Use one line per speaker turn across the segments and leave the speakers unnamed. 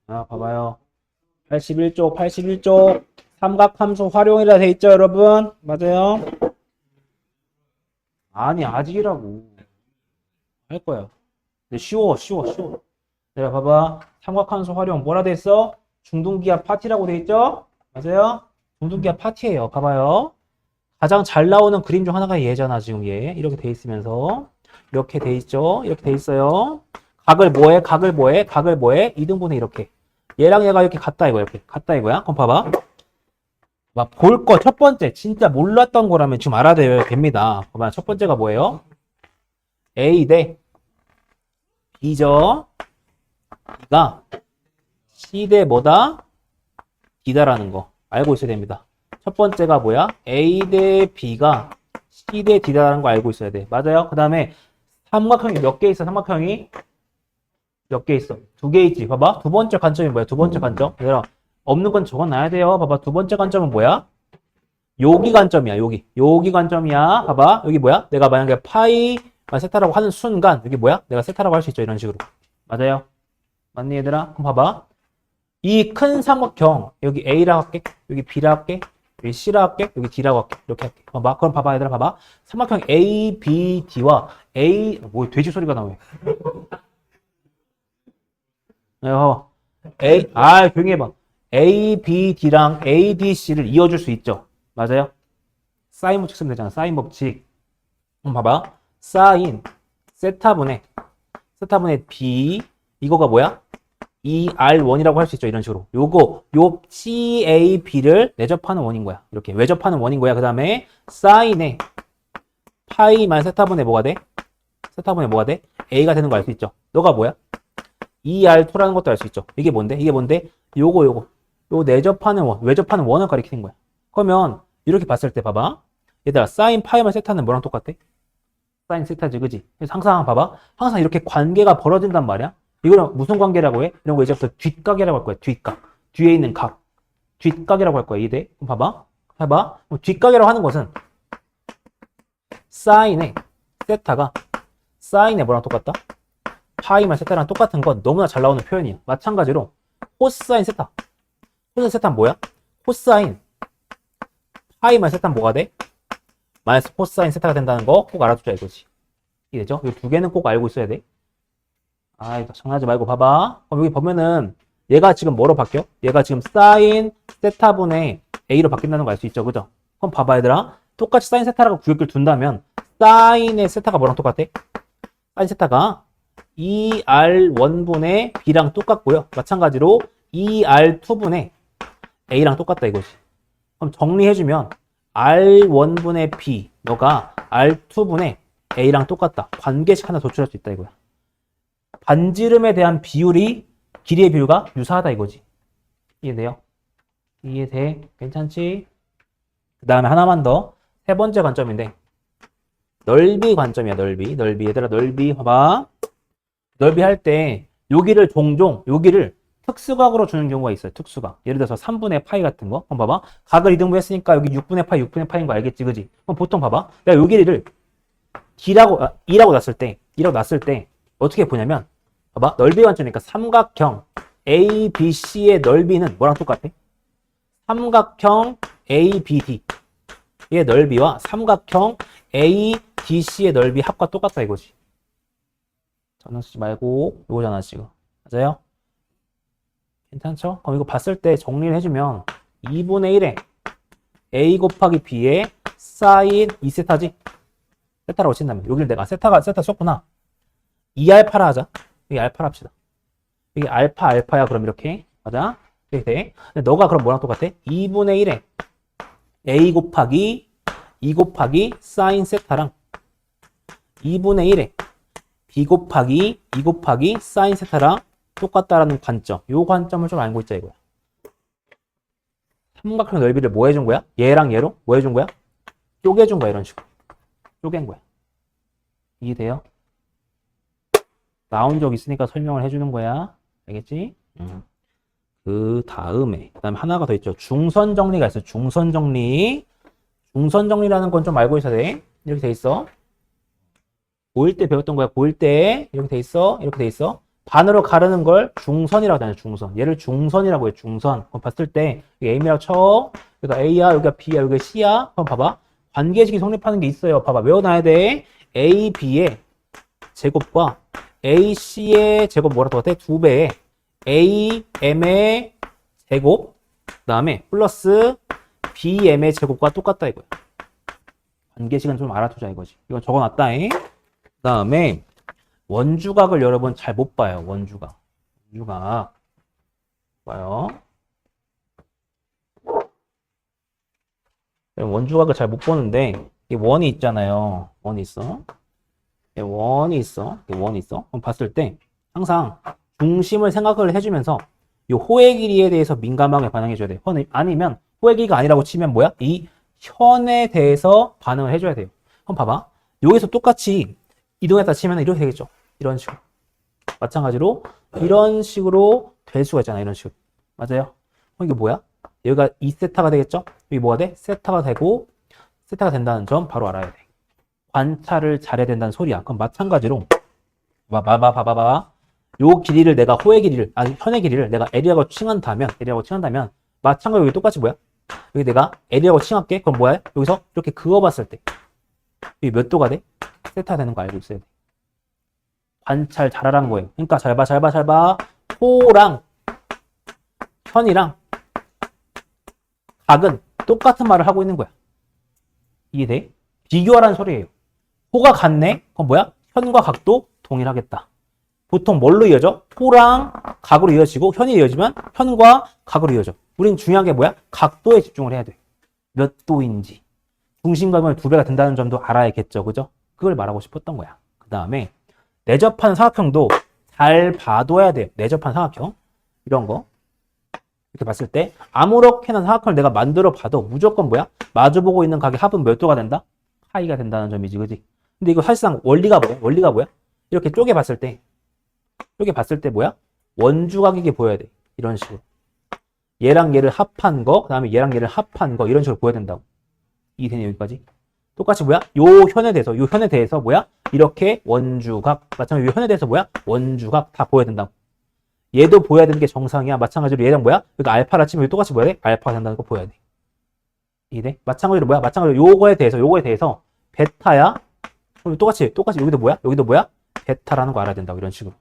아, 봐봐요. 81쪽 삼각함수 활용이라 돼 있죠, 여러분? 맞아요? 아니, 아직이라고. 할 거야. 근데 쉬워. 내가 봐봐. 삼각함수 활용 뭐라 돼 있어? 중등기압 파티라고 돼 있죠? 맞아요? 중등기압 파티예요. 봐봐요. 가장 잘 나오는 그림 중 하나가 얘잖아, 지금 얘. 이렇게 돼 있으면서. 이렇게 돼 있죠? 이렇게 돼 있어요. 각을 뭐해? 2등분의 이렇게. 얘랑 얘가 이렇게 같다 이거야. 이렇게 같다 이거야. 그럼 봐봐. 막 볼 거 첫 번째 진짜 몰랐던 거라면 지금 알아야 됩니다. 봐봐. 첫 번째가 뭐예요? A 대 B죠. B가 C 대 뭐다? D다라는 거 알고 있어야 됩니다. 첫 번째가 뭐야? A 대 B가 C 대 D다라는 거 알고 있어야 돼. 맞아요? 그 다음에 삼각형이 몇 개 있어? 삼각형이 몇 개 있어? 2개 있지. 봐봐. 두 번째 관점이 뭐야? 두 번째 관점. 얘들아, 없는 건 적어놔야 돼요. 봐봐. 두 번째 관점은 뭐야? 여기 관점이야. 여기 관점이야. 봐봐. 여기 뭐야? 내가 만약에 파이 세타라고 하는 순간 여기 뭐야? 내가 세타라고 할 수 있죠. 이런 식으로. 맞아요? 맞니 얘들아? 그럼 봐봐. 이 큰 삼각형 여기 A라고 할게. 여기 B라고 할게. 여기 C라고 할게. 여기 D라고 할게. 이렇게 할게. 봐봐. 그럼 봐봐 얘들아. 봐봐. 삼각형 A, B, D와 뭐 돼지 소리가 나오네. 봐봐. 조용히 해봐. A, B, D랑 A, B, C를 이어줄 수 있죠. 맞아요? 사인 법칙 쓰면 되잖아. 사인 법칙. 봐봐. 사인 세타분의 B 이거가 뭐야? ER1이라고 할 수 있죠. 이런 식으로. 요 CAB를 내접하는 원인 거야. 이렇게 외접하는 원인 거야. 그 다음에 사인에 파이만 세타분의 뭐가 돼? 세타분의 뭐가 돼? A가 되는 거 알 수 있죠. 너가 뭐야? ER2라는 것도 알 수 있죠. 이게 뭔데? 요거 내접하는 원, 외접하는 원을 가리키는 거야. 그러면 이렇게 봤을 때 봐봐. 얘들아, 사인 파이만 세타는 뭐랑 똑같아? 사인 세타지, 그지? 그래서 항상 봐봐. 항상 이렇게 관계가 벌어진단 말이야. 이거는 무슨 관계라고 해? 이런 거 이제부터 뒷각이라고 할 거야. 뒷각. 뒤에 있는 각. 뒷각이라고 할 거야. 이해? 그럼 봐봐. 해봐. 뒷각이라고 하는 것은 사인의 세타가 사인의 뭐랑 똑같다? 파이만 세타랑 똑같은 건 너무나 잘 나오는 표현이야. 마찬가지로 코사인 세타. 코사인 세타는 뭐야? 코사인 파이만 세타는 뭐가 돼? 마이너스 코사인 세타가 된다는 거 꼭 알아두자 이거지. 이해되죠? 이 두 개는 꼭 알고 있어야 돼. 아이, 장난하지 말고 봐봐. 그럼 여기 보면은 얘가 지금 뭐로 바뀌어? 얘가 지금 사인 세타분의 A로 바뀐다는 거 알 수 있죠? 그죠? 그럼 봐봐 얘들아. 똑같이 사인 세타라고 구역을 둔다면 사인의 세타가 뭐랑 똑같아? 사인 세타가 ER1분의 B랑 똑같고요. 마찬가지로 ER2분의 A랑 똑같다 이거지. 그럼 정리해주면 R1분의 B 너가 R2분의 A랑 똑같다. 관계식 하나 도출할 수 있다 이거야. 반지름에 대한 비율이 길이의 비율과 유사하다 이거지. 이해돼요? 이해돼? 괜찮지? 그 다음에 하나만 더. 세 번째 관점인데 넓이 관점이야. 넓이. 얘들아 넓이 봐봐. 넓이 할 때 여기를 특수각으로 주는 경우가 있어요. 특수각. 예를 들어서 3분의 파이 같은 거. 그럼 봐봐. 각을 2등분 했으니까 여기 6분의 파이인 거 알겠지, 그지? 그럼 보통 봐봐. 내가 요 길이를 D라고 놨을 때 어떻게 보냐면 봐봐. 넓이 관점이니까 삼각형 ABC의 넓이는 뭐랑 똑같아? 삼각형 ABD의 넓이와 삼각형 ADC의 넓이 합과 똑같다 이거지. 전화 쓰지 말고 이거잖아 지금. 맞아요? 괜찮죠? 그럼 이거 봤을 때 정리를 해주면 2분의 1에 A 곱하기 B의 사인 2세타지? 세타라고 친다면 여기를 내가 세타 썼구나. 2알파라 하자. 여기 알파라 합시다. 여기 알파야. 그럼 이렇게 맞아? 이렇게 돼. 근데 너가 그럼 뭐랑 똑같아? 2분의 1에 A 곱하기 2 곱하기 사인 세타랑 2분의 1에 B 곱하기 2 곱하기 사인 세타랑 똑같다라는 관점. 요 관점을 좀 알고 있자 이거야. 삼각형 넓이를 뭐 해준 거야? 얘랑 얘로 뭐 해준 거야? 쪼개준 거야. 이런 식으로. 쪼갠 거야. 이해돼요? 나온 적 있으니까 설명을 해주는 거야. 알겠지? 그 다음에 하나가 더 있죠. 중선 정리가 있어. 중선 정리라는 건 좀 알고 있어야 돼. 이렇게 돼 있어. 고1 때 배웠던 거야. 고1 때 이렇게 돼 있어. 반으로 가르는 걸 중선이라고 하잖아요. 중선. 얘를 중선이라고 해요. 중선. 그럼 봤을 때 A이라고 쳐. 여기가 A야, 여기가 B야, 여기가 C야. 그럼 봐봐. 관계식이 성립하는 게 있어요. 봐봐. 외워놔야 돼. A, B의 제곱과 A, C의 제곱 뭐라 똑같아? 2배의 A, M의 제곱 그 다음에 플러스 B, M의 제곱과 똑같다 이거야. 관계식은 좀 알아두자 이거지. 이건 적어놨다. 그 다음에 원주각을 여러분 잘 못 봐요. 원주각. 원주각. 봐요. 원주각을 잘 못 보는데 이게 원이 있잖아요. 원이 있어. 원이 있어. 원이 있어. 그럼 봤을 때 항상 중심을 생각을 해주면서 이 호의 길이에 대해서 민감하게 반응해줘야 돼요. 아니면 호의 길이가 아니라고 치면 뭐야? 이 현에 대해서 반응을 해줘야 돼요. 그럼 봐봐. 여기서 똑같이 이동했다 치면 이렇게 되겠죠. 이런 식으로. 마찬가지로 이런 식으로 될 수가 있잖아. 이런 식으로. 맞아요? 이게 뭐야? 여기가 2세타가 되겠죠? 여기 뭐가 돼? 세타가 되고 세타가 된다는 점 바로 알아야 돼. 관찰을 잘해야 된다는 소리야. 그럼 마찬가지로 봐봐. 요 길이를 내가 호의 길이를 현의 길이를 내가 L이라고 칭한다면 마찬가지로 여기 똑같이 뭐야? 여기 내가 L이라고 칭할게. 그럼 뭐야? 여기서 이렇게 그어봤을 때 여기 몇 도가 돼? 세타 되는 거 알고 있어야 돼. 관찰 잘하라는 거예요. 그러니까 잘 봐. 호랑 현이랑 각은 똑같은 말을 하고 있는 거야. 이해돼? 비교하라는 소리예요. 호가 같네? 그럼 뭐야? 현과 각도 동일하겠다. 보통 뭘로 이어져? 호랑 각으로 이어지고 현이 이어지면 현과 각으로 이어져. 우린 중요한 게 뭐야? 각도에 집중을 해야 돼. 몇 도인지. 중심각은 2배가 된다는 점도 알아야겠죠. 그죠? 그걸 말하고 싶었던 거야. 그 다음에 내접한 사각형도 잘 봐둬야 돼요. 내접한 사각형. 이런 거. 이렇게 봤을 때 아무렇게나 사각형을 내가 만들어 봐도 무조건 뭐야? 마주보고 있는 각의 합은 몇 도가 된다? 파이가 된다는 점이지. 그지? 근데 이거 사실상 원리가 뭐야? 이렇게 쪼개봤을 때 뭐야? 원주각이게 보여야 돼. 이런 식으로. 얘랑 얘를 합한 거, 그 다음에 얘랑 얘를 합한 거, 이런 식으로 보여야 된다고. 이해되냐, 여기까지? 똑같이 뭐야? 요 현에 대해서 뭐야? 이렇게 원주각. 마찬가지로 요 현에 대해서 뭐야? 원주각 다 보여야 된다고. 얘도 보여야 되는 게 정상이야. 마찬가지로 얘랑 뭐야? 여기 알파라 치면 똑같이 보여야 돼? 알파가 된다는 거 보여야 돼. 이해돼? 마찬가지로 뭐야? 마찬가지로 요거에 대해서 베타야? 그럼 똑같이 여기도 뭐야? 베타라는 거 알아야 된다고. 이런 식으로.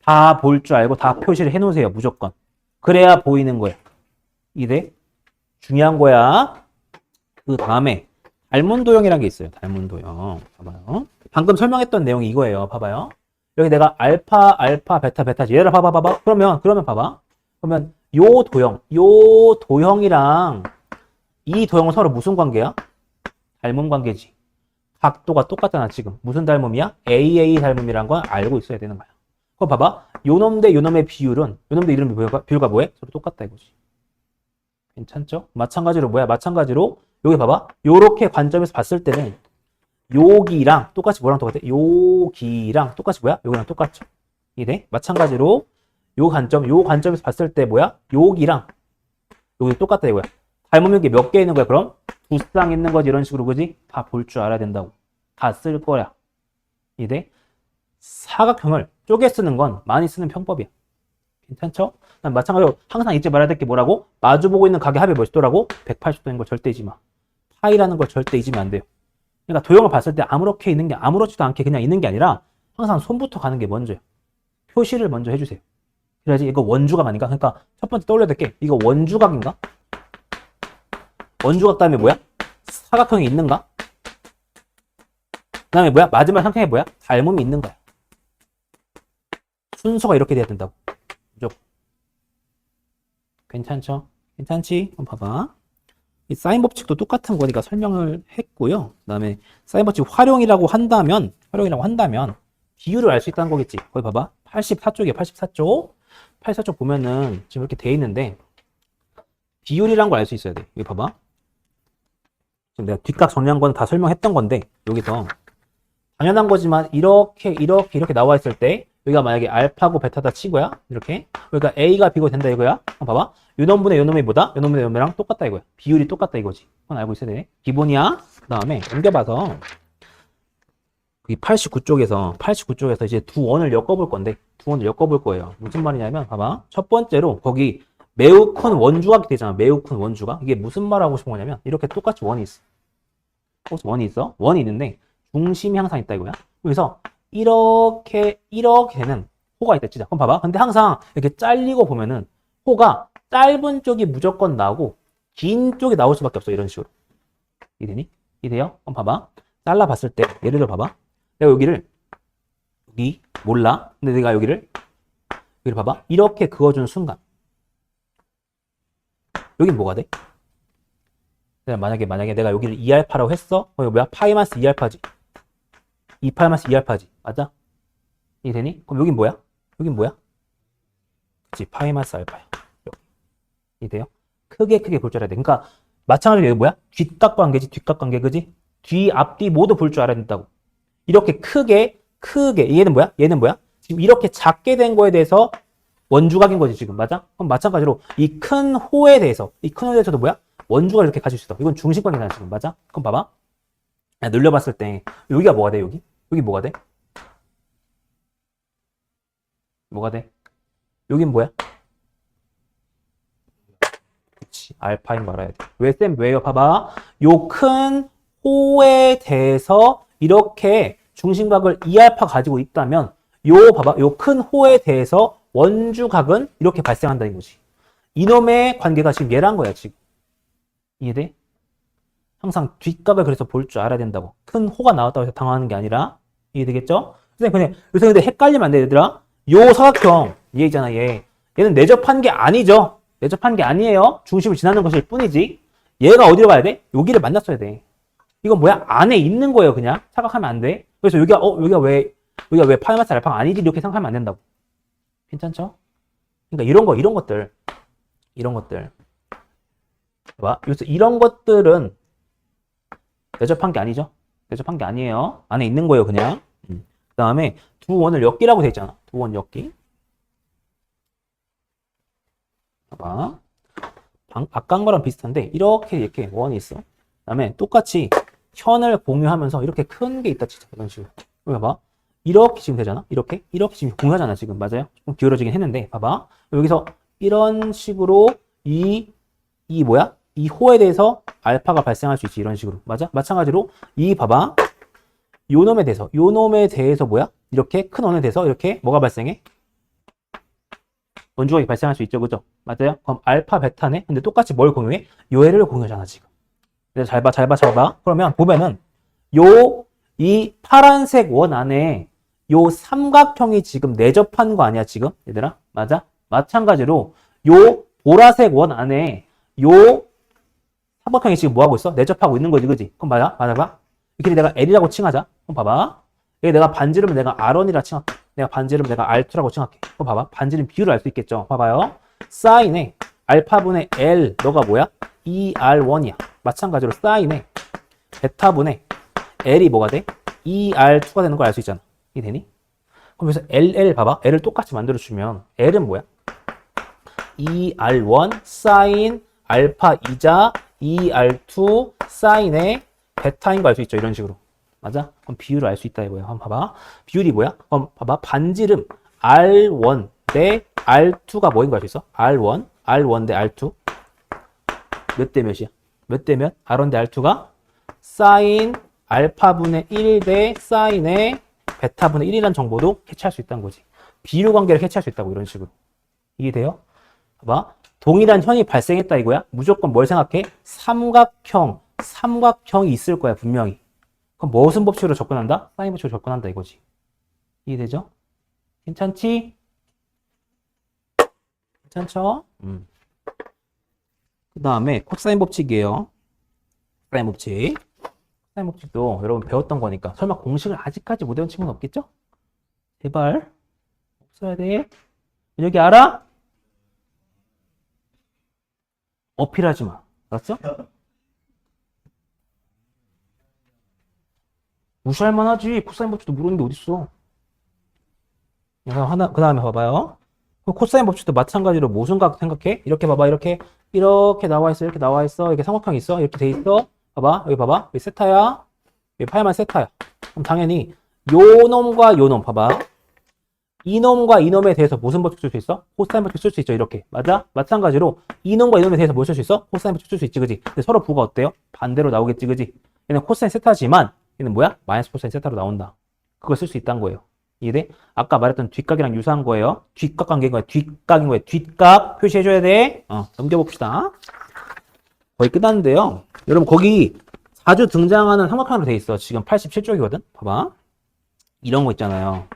다 볼 줄 알고 다 표시를 해 놓으세요. 무조건. 그래야 보이는 거야. 이해돼? 중요한 거야. 그 다음에 닮은도형이라는 게 있어요. 닮은도형. 봐봐요. 방금 설명했던 내용이 이거예요. 봐봐요. 여기 내가 알파, 베타, 얘를 봐봐. 그러면 봐봐. 그러면 요 도형이랑 이 도형은 서로 무슨 관계야? 닮음 관계지. 각도가 똑같잖아, 지금. 무슨 닮음이야? AA 닮음이란 걸 알고 있어야 되는 거야. 그럼 봐봐. 요놈 대 요놈의 비율은, 요놈 대 이름의 비율가 뭐해? 서로 똑같다, 이거지. 괜찮죠? 마찬가지로 여기 봐봐. 요렇게 관점에서 봤을 때는 여기랑 똑같이 뭐랑 똑같아? 여기랑 똑같이 뭐야? 여기랑 똑같죠. 이해? 마찬가지로 요 관점에서 봤을 때 뭐야? 여기랑 여기 똑같다 이거야. 닮으면 게 몇 개 있는 거야? 그럼 두 쌍 있는 거지. 이런 식으로. 그지? 다 볼 줄 알아야 된다고. 다 쓸 거야. 이해? 사각형을 쪼개 쓰는 건 많이 쓰는 편법이야. 괜찮죠? 마찬가지로 항상 잊지 말아야 될 게 뭐라고? 마주보고 있는 각의 합이 몇 도라고? 180도인 걸 절대 잊지 마. 파이라는 걸 절대 잊으면 안 돼요. 그러니까 도형을 봤을 때 아무렇지도 않게 그냥 있는 게 아니라 항상 손부터 가는 게 먼저예요. 표시를 먼저 해주세요. 그래야지 이거 원주각 아닌가? 그러니까 첫 번째 떠올려야 될 게 이거 원주각인가? 원주각 다음에 뭐야? 사각형이 있는가? 그 다음에 뭐야? 마지막 상태에 뭐야? 닮음이 있는 거야. 순서가 이렇게 돼야 된다고. 무조건. 괜찮죠? 괜찮지? 한번 봐봐. 이 사인 법칙도 똑같은 거니까 설명을 했고요. 그 다음에 사인 법칙 활용이라고 한다면 비율을 알 수 있다는 거겠지. 거기 봐봐. 84쪽이야. 84쪽. 84쪽 보면은 지금 이렇게 돼 있는데 비율이란 걸 알 수 있어야 돼. 여기 봐봐. 지금 내가 뒷각 정리한 건 다 설명했던 건데 여기서 당연한 거지만 이렇게 나와 있을 때 여기가 만약에 알파고 베타다 치고야. 이렇게. 그러니까 A가 B가 된다 이거야. 한번 봐봐. 요놈분의 요놈이 뭐다? 요놈분의 요놈이랑 똑같다 이거야. 비율이 똑같다 이거지. 그건 알고 있어야 돼. 기본이야. 그 다음에 옮겨봐서 이 89쪽에서 이제 두 원을 엮어볼 건데, 두 원을 엮어볼 거예요. 무슨 말이냐면, 봐봐. 첫 번째로, 거기 매우 큰 원주각이 되잖아. 매우 큰 원주각. 이게 무슨 말 하고 싶은 거냐면, 이렇게 똑같이 원이 있어. 원이 있어. 원이 있는데, 중심이 항상 있다 이거야. 그래서, 이렇게 되는 호가 있다, 진짜. 그럼 봐봐. 근데 항상 이렇게 잘리고 보면은, 호가 짧은 쪽이 무조건 나오고, 긴 쪽이 나올 수밖에 없어. 이런 식으로. 이해되니? 이해돼요? 그럼 봐봐. 잘라봤을 때, 예를 들어 봐봐. 내가 여기 몰라. 근데 내가 여기를 봐봐. 이렇게 그어준 순간. 여긴 뭐가 돼? 내가 만약에 내가 여기를 2알파라고 했어? 이거 뭐야? 파이마스 2알파지. 2파이마스 2알파지. 맞아? 이해되니? 그럼 여긴 뭐야? 여긴 뭐야? 그치, 파이마스 알파야. 여기. 이해돼요? 크게 볼 줄 알아야 돼. 그러니까 마찬가지로 여기 뭐야? 뒷각관계지, 뒷각관계, 그지? 뒤, 앞뒤 모두 볼 줄 알아야 된다고. 이렇게 크게 얘는 뭐야? 지금 이렇게 작게 된 거에 대해서 원주각인 거지 지금. 맞아? 그럼 마찬가지로 이 큰 호에 대해서도 뭐야? 원주각을 이렇게 가질 수 있어. 이건 중심관계잖아 지금. 맞아? 그럼 봐봐. 늘려봤을 때 여기가 뭐가 돼? 여기 뭐가 돼? 뭐가 돼? 여긴 뭐야? 그치, 알파인 거 알아야 돼. 왜요? 봐봐. 요 큰 호에 대해서 이렇게 중심각을 2알파 가지고 있다면 봐봐. 요 큰 호에 대해서 원주각은 이렇게 발생한다는 거지. 이놈의 관계가 지금 얘란 거야, 지금. 이해돼? 항상 뒷각을 그래서 볼 줄 알아야 된다고. 큰 호가 나왔다고 해서 당황하는 게 아니라. 이해되겠죠? 선생님, 근데 헷갈리면 안 돼, 얘들아. 요 사각형, 얘 있잖아, 얘는 내접한 게 아니죠. 내접한 게 아니에요. 중심을 지나는 것일 뿐이지. 얘가 어디로 가야 돼? 여기를 만났어야 돼. 이건 뭐야? 안에 있는 거예요, 그냥. 착각하면 안 돼. 그래서 여기가 왜 파이마스 알파가 아니지? 이렇게 생각하면 안 된다고. 괜찮죠? 그러니까 이런 것들. 봐. 그래서 이런 것들은 내접한 게 아니죠? 내접한 게 아니에요. 안에 있는 거예요, 그냥. 그 다음에 두 원을 엮기라고 돼 있잖아. 두 원 엮기. 봐봐. 아까 한 거랑 비슷한데 이렇게 원이 있어. 그 다음에 똑같이 현을 공유하면서 이렇게 큰 게 있다 치자. 이런 식으로. 봐봐. 이렇게 지금 되잖아. 이렇게 지금 공유하잖아. 지금 맞아요? 좀 기울어지긴 했는데 봐봐. 여기서 이런 식으로 이 호에 대해서 알파가 발생할 수 있지. 이런 식으로. 맞아? 마찬가지로 봐봐. 요 놈에 대해서 뭐야? 이렇게 큰 원에 대해서 이렇게 뭐가 발생해? 원주각이 발생할 수 있죠. 그죠? 맞아요? 그럼 알파, 베타네? 근데 똑같이 뭘 공유해? 요 애를 공유하잖아, 지금. 그래서 잘 봐. 그러면 보면은 이 파란색 원 안에 요 삼각형이 지금 내접한 거 아니야, 지금? 얘들아? 맞아? 마찬가지로 요 보라색 원 안에 요 삼각형이 지금 뭐 하고 있어? 내접하고 있는 거지, 그지? 그럼 맞아. 이렇게 내가 L이라고 칭하자. 그럼 봐봐. 여기 내가 반지름을 내가 R1이라 칭할게. 내가 반지름을 내가 R2라고 칭할게. 그럼 봐봐. 반지름 비율을 알 수 있겠죠? 봐봐요. 사인에 알파분의 L, 너가 뭐야? 2R1이야. 마찬가지로 사인에 베타분의 L이 뭐가 돼? 2R2가 되는 걸 알 수 있잖아. 이게 되니? 그럼 그래서 LL 봐봐. L을 똑같이 만들어주면 L은 뭐야? 2R1 사인 알파 2자 2R2 사인의 베타인 거 알 수 있죠. 이런 식으로. 맞아? 그럼 비율을 알 수 있다 이거야. 한번 봐봐. 비율이 뭐야? 그럼 봐봐. 반지름 R1 대 R2가 뭐인 거 알 수 있어? R1 대 R2. 몇 대 몇이야? 몇 대 몇? R1 대 R2가 사인 알파분의 1 대 사인의 베타분의 1이라는 정보도 캐치할 수 있다는 거지. 비율 관계를 캐치할 수 있다고. 이런 식으로. 이해돼요? 봐봐. 동일한 현이 발생했다 이거야. 무조건 뭘 생각해? 삼각형이 있을 거야, 분명히. 그럼 무슨 법칙으로 접근한다? 사인 법칙으로 접근한다 이거지. 이해되죠? 괜찮지? 괜찮죠? 그 다음에 코사인 법칙이에요. 코사인 법칙도 여러분 배웠던 거니까 설마 공식을 아직까지 못 외운 친구는 없겠죠? 제발 없어야 돼. 여기 알아? 어필하지 마. 알았어? 무시할 만하지. 코사인 법칙도 모르는 게 어딨어. 그 다음에 봐봐요. 코사인 법칙도 마찬가지로 모순각 생각해. 이렇게 봐봐. 이렇게 나와 있어. 이렇게 나와 있어. 이렇게 삼각형이 있어. 이렇게 돼 있어. 봐봐. 여기 봐봐. 여기 세타야. 여기 파이만 세타야. 그럼 당연히 요 놈과 요 놈 봐봐. 이놈과 이놈에 대해서 무슨 법칙 쓸 수 있어? 코사인 법칙 쓸 수 있죠. 이렇게. 맞아? 마찬가지로 이놈과 이놈에 대해서 뭘 쓸 수 있어? 코사인 법칙 쓸 수 있지. 그지? 근데 서로 부가 어때요? 반대로 나오겠지. 그지? 얘는 코사인 세타지만 얘는 뭐야? 마이너스 코사인 세타로 나온다. 그걸 쓸 수 있다는 거예요. 이해돼? 아까 말했던 뒷각이랑 유사한 거예요. 뒷각 관계인 거야. 뒷각인 거야. 뒷각 표시해줘야 돼. 넘겨봅시다. 거의 끝났는데요. 여러분 거기 자주 등장하는 삼각형으로 돼 있어. 지금 87쪽이거든. 봐봐. 이런 거 있잖아요.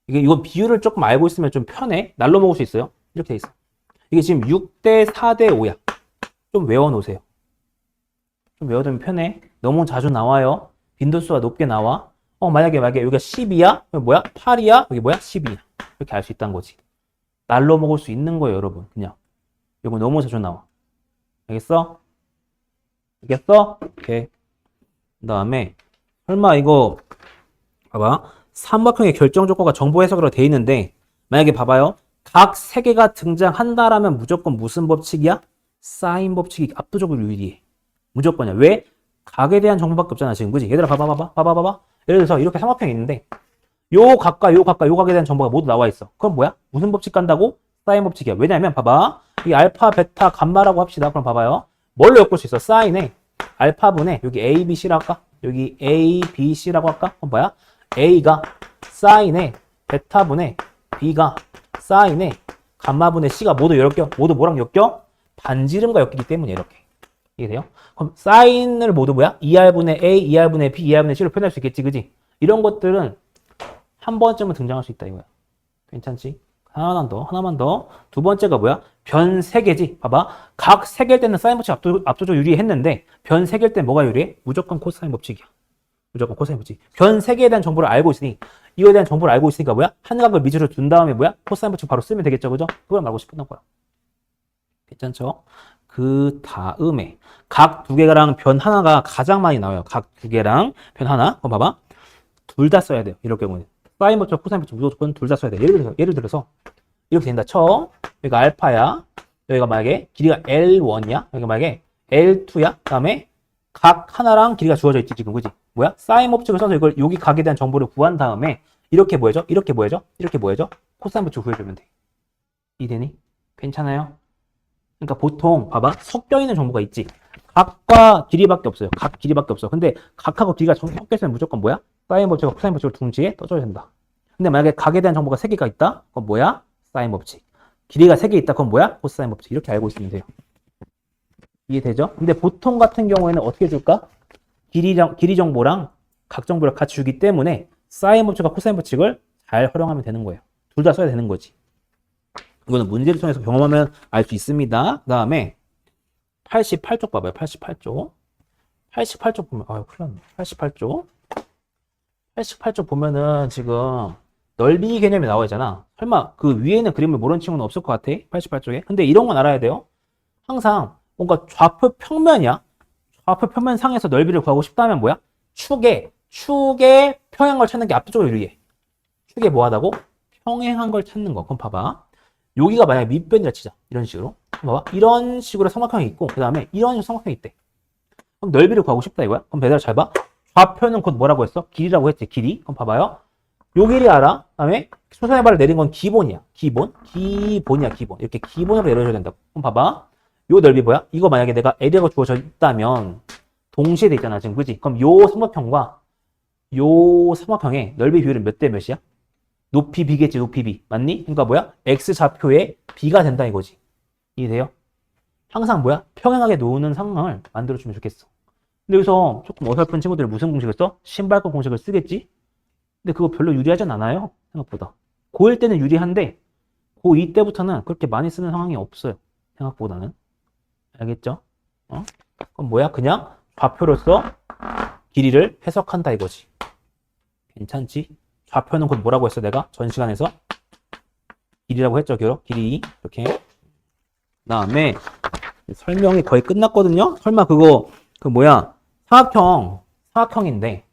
이건 비율을 조금 알고 있으면 좀 편해. 날로 먹을 수 있어요. 이렇게 돼 있어. 이게 지금 6대 4대 5야. 좀 외워놓으세요. 좀 외워두면 편해. 너무 자주 나와요. 빈도수가 높게 나와. 만약에 여기가 10이야? 여기 뭐야? 8이야? 여기 뭐야? 12야. 이렇게 알 수 있다는 거지. 날로 먹을 수 있는 거예요, 여러분. 그냥. 이거 너무 자주 나와. 알겠어? 알겠어? 오케이. 그 다음에, 설마 이거, 봐봐. 삼각형의 결정 조건과 정보 해석으로 돼 있는데, 만약에 봐봐요. 각 세 개가 등장한다라면 무조건 무슨 법칙이야? 사인 법칙이 압도적으로 유리해. 무조건이야. 왜? 각에 대한 정보밖에 없잖아, 지금. 그지? 얘들아, 봐봐. 예를 들어서 이렇게 삼각형이 있는데, 요 각과 요 각에 대한 정보가 모두 나와 있어. 그럼 뭐야? 무슨 법칙 간다고? 사인 법칙이야. 왜냐면, 봐봐. 이 알파, 베타, 감마라고 합시다. 그럼 봐봐요. 뭘로 엮을 수 있어? 사인에 알파분의 여기 A, B, C라고 할까? 여기 A, B, C라고 할까? 그럼 뭐야? A가 사인에 베타분의 B가 사인에 감마분의 C가 모두 뭐랑 엮여? 반지름과 엮이기 때문에 이렇게. 이해돼요? 그럼 사인을 모두 뭐야? 2R분의 A, 2R분의 B, 2R분의 C로 표현할 수 있겠지, 그지? 이런 것들은 한 번쯤은 등장할 수 있다 이거야. 괜찮지? 하나만 더. 두 번째가 뭐야? 변 3개지. 봐봐. 각 3개일 때는 사인 법칙 압도적으로 유리했는데 변 3개일 때 뭐가 유리해? 무조건 코사인 법칙이야. 무조건 코사인 법칙. 변 3개에 대한 정보를 알고 있으니 이거에 대한 정보를 알고 있으니까 뭐야? 한 각을 미지로 둔 다음에 뭐야? 코사인 법칙 바로 쓰면 되겠죠, 그죠? 그걸 말고 싶었던 거야. 괜찮죠? 그 다음에 각 두 개랑 변 하나가 가장 많이 나와요. 각 두 개랑 변 하나. 그럼 봐봐. 둘 다 써야 돼요. 이럴 경우는. 사인 법칙, 코사인 법칙 무조건 둘 다 써야 돼. 예를 들어서 이렇게 된다 쳐. 여기가 알파야. 여기가 만약에 길이가 L1이야. 여기가 만약에 L2야. 그 다음에 각 하나랑 길이가 주어져 있지 지금. 그지? 뭐야? 사인 법칙을 써서 이걸 여기 각에 대한 정보를 구한 다음에 이렇게 뭐해줘? 코사인 법칙 구해주면 돼. 이해되니? 괜찮아요? 그러니까 보통 봐봐. 섞여 있는 정보가 있지. 각과 길이밖에 없어요. 각 길이밖에 없어. 근데 각하고 길이가 섞여 있으면 무조건 뭐야? 사인 법칙과 코사인 법칙을 둥지에 떠줘야 된다. 근데 만약에 각에 대한 정보가 3개가 있다? 그건 뭐야? 사인 법칙. 길이가 3개 있다? 그건 뭐야? 코사인 법칙. 이렇게 알고 있으면 돼요. 이해되죠? 근데 보통 같은 경우에는 어떻게 줄까? 길이 정보랑 각 정보를 같이 주기 때문에 사인 법칙과 코사인 법칙을 잘 활용하면 되는 거예요. 둘 다 써야 되는 거지. 이거는 문제를 통해서 경험하면 알 수 있습니다. 그 다음에 88쪽 봐봐요. 88쪽 보면 큰일 났네. 88쪽 보면은 지금 넓이 개념이 나와 있잖아. 설마 그 위에는 그림을 모르는 친구는 없을 것 같아. 88쪽에. 근데 이런 건 알아야 돼요. 항상 뭔가 좌표 평면이야. 좌표 평면 상에서 넓이를 구하고 싶다면 뭐야? 축에 평행한 걸 찾는 게 압도적으로 유리해. 축에 뭐 하다고? 평행한 걸 찾는 거. 그럼 봐봐. 여기가 만약에 밑변이라 치자. 이런 식으로. 봐봐. 이런 식으로 삼각형이 있고 그 다음에 이런 식으로 삼각형이 있대. 그럼 넓이를 구하고 싶다 이거야. 그럼 배달 잘 봐. 좌표는 곧 뭐라고 했어? 길이라고 했지. 길이. 그럼 봐봐요. 요 길이 알아. 그 다음에 수선의 발을 내린 건 기본이야. 기본이야. 이렇게 기본으로 내려줘야 된다고. 그럼 봐봐. 요 넓이 뭐야? 이거 만약에 내가 L이라고 주어져 있다면 동시에 돼 있잖아. 지금 그지? 그럼 요 삼각형과 요 삼각형의 넓이 비율은 몇 대 몇이야? 높이 B겠지. 높이 B. 맞니? 그러니까 뭐야? X 좌표에 B가 된다 이거지. 이해돼요? 항상 뭐야? 평행하게 놓는 상황을 만들어주면 좋겠어. 근데 여기서 조금 어설픈 친구들이 무슨 공식을 써? 신발권 공식을 쓰겠지? 근데 그거 별로 유리하진 않아요. 생각보다. 고1 때는 유리한데 고2 때부터는 그렇게 많이 쓰는 상황이 없어요. 생각보다는. 알겠죠? 그럼 뭐야? 그냥 좌표로서 길이를 해석한다 이거지. 괜찮지? 좌표는 곧 뭐라고 했어 내가? 전 시간에서 길이라고 했죠. 길이. 이렇게. 그 다음에 설명이 거의 끝났거든요. 설마 그거 사각형인데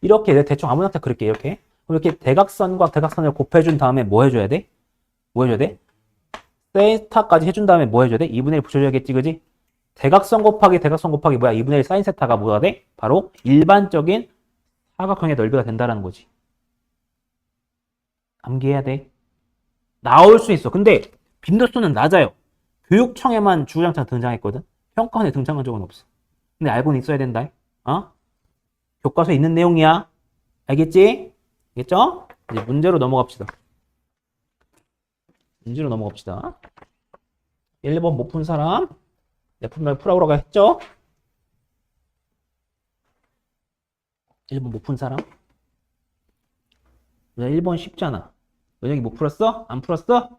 이렇게 내가 대충 아무나 다 그릴게. 이렇게 대각선과 대각선을 곱해준 다음에 뭐 해줘야 돼? 세타까지 해준 다음에 뭐 해줘야 돼? 2분의 1 붙여줘야겠지, 그지? 대각선 곱하기 뭐야? 2분의 1 사인 세타가 뭐가 돼? 바로 일반적인 사각형의 넓이가 된다라는 거지. 암기해야 돼. 나올 수 있어. 근데 빈도수는 낮아요. 교육청에만 주구장창 등장했거든. 평가원에 등장한 적은 없어. 근데 알고는 있어야 된다. 어? 교과서에 있는 내용이야. 알겠지? 알겠죠? 이제 문제로 넘어갑시다. 문제로 넘어갑시다. 1번 못 푼 사람? 내 풀면 풀어오라고 했죠? 1번 못 푼 사람? 1번 쉽잖아. 은혁이 못 풀었어? 안 풀었어?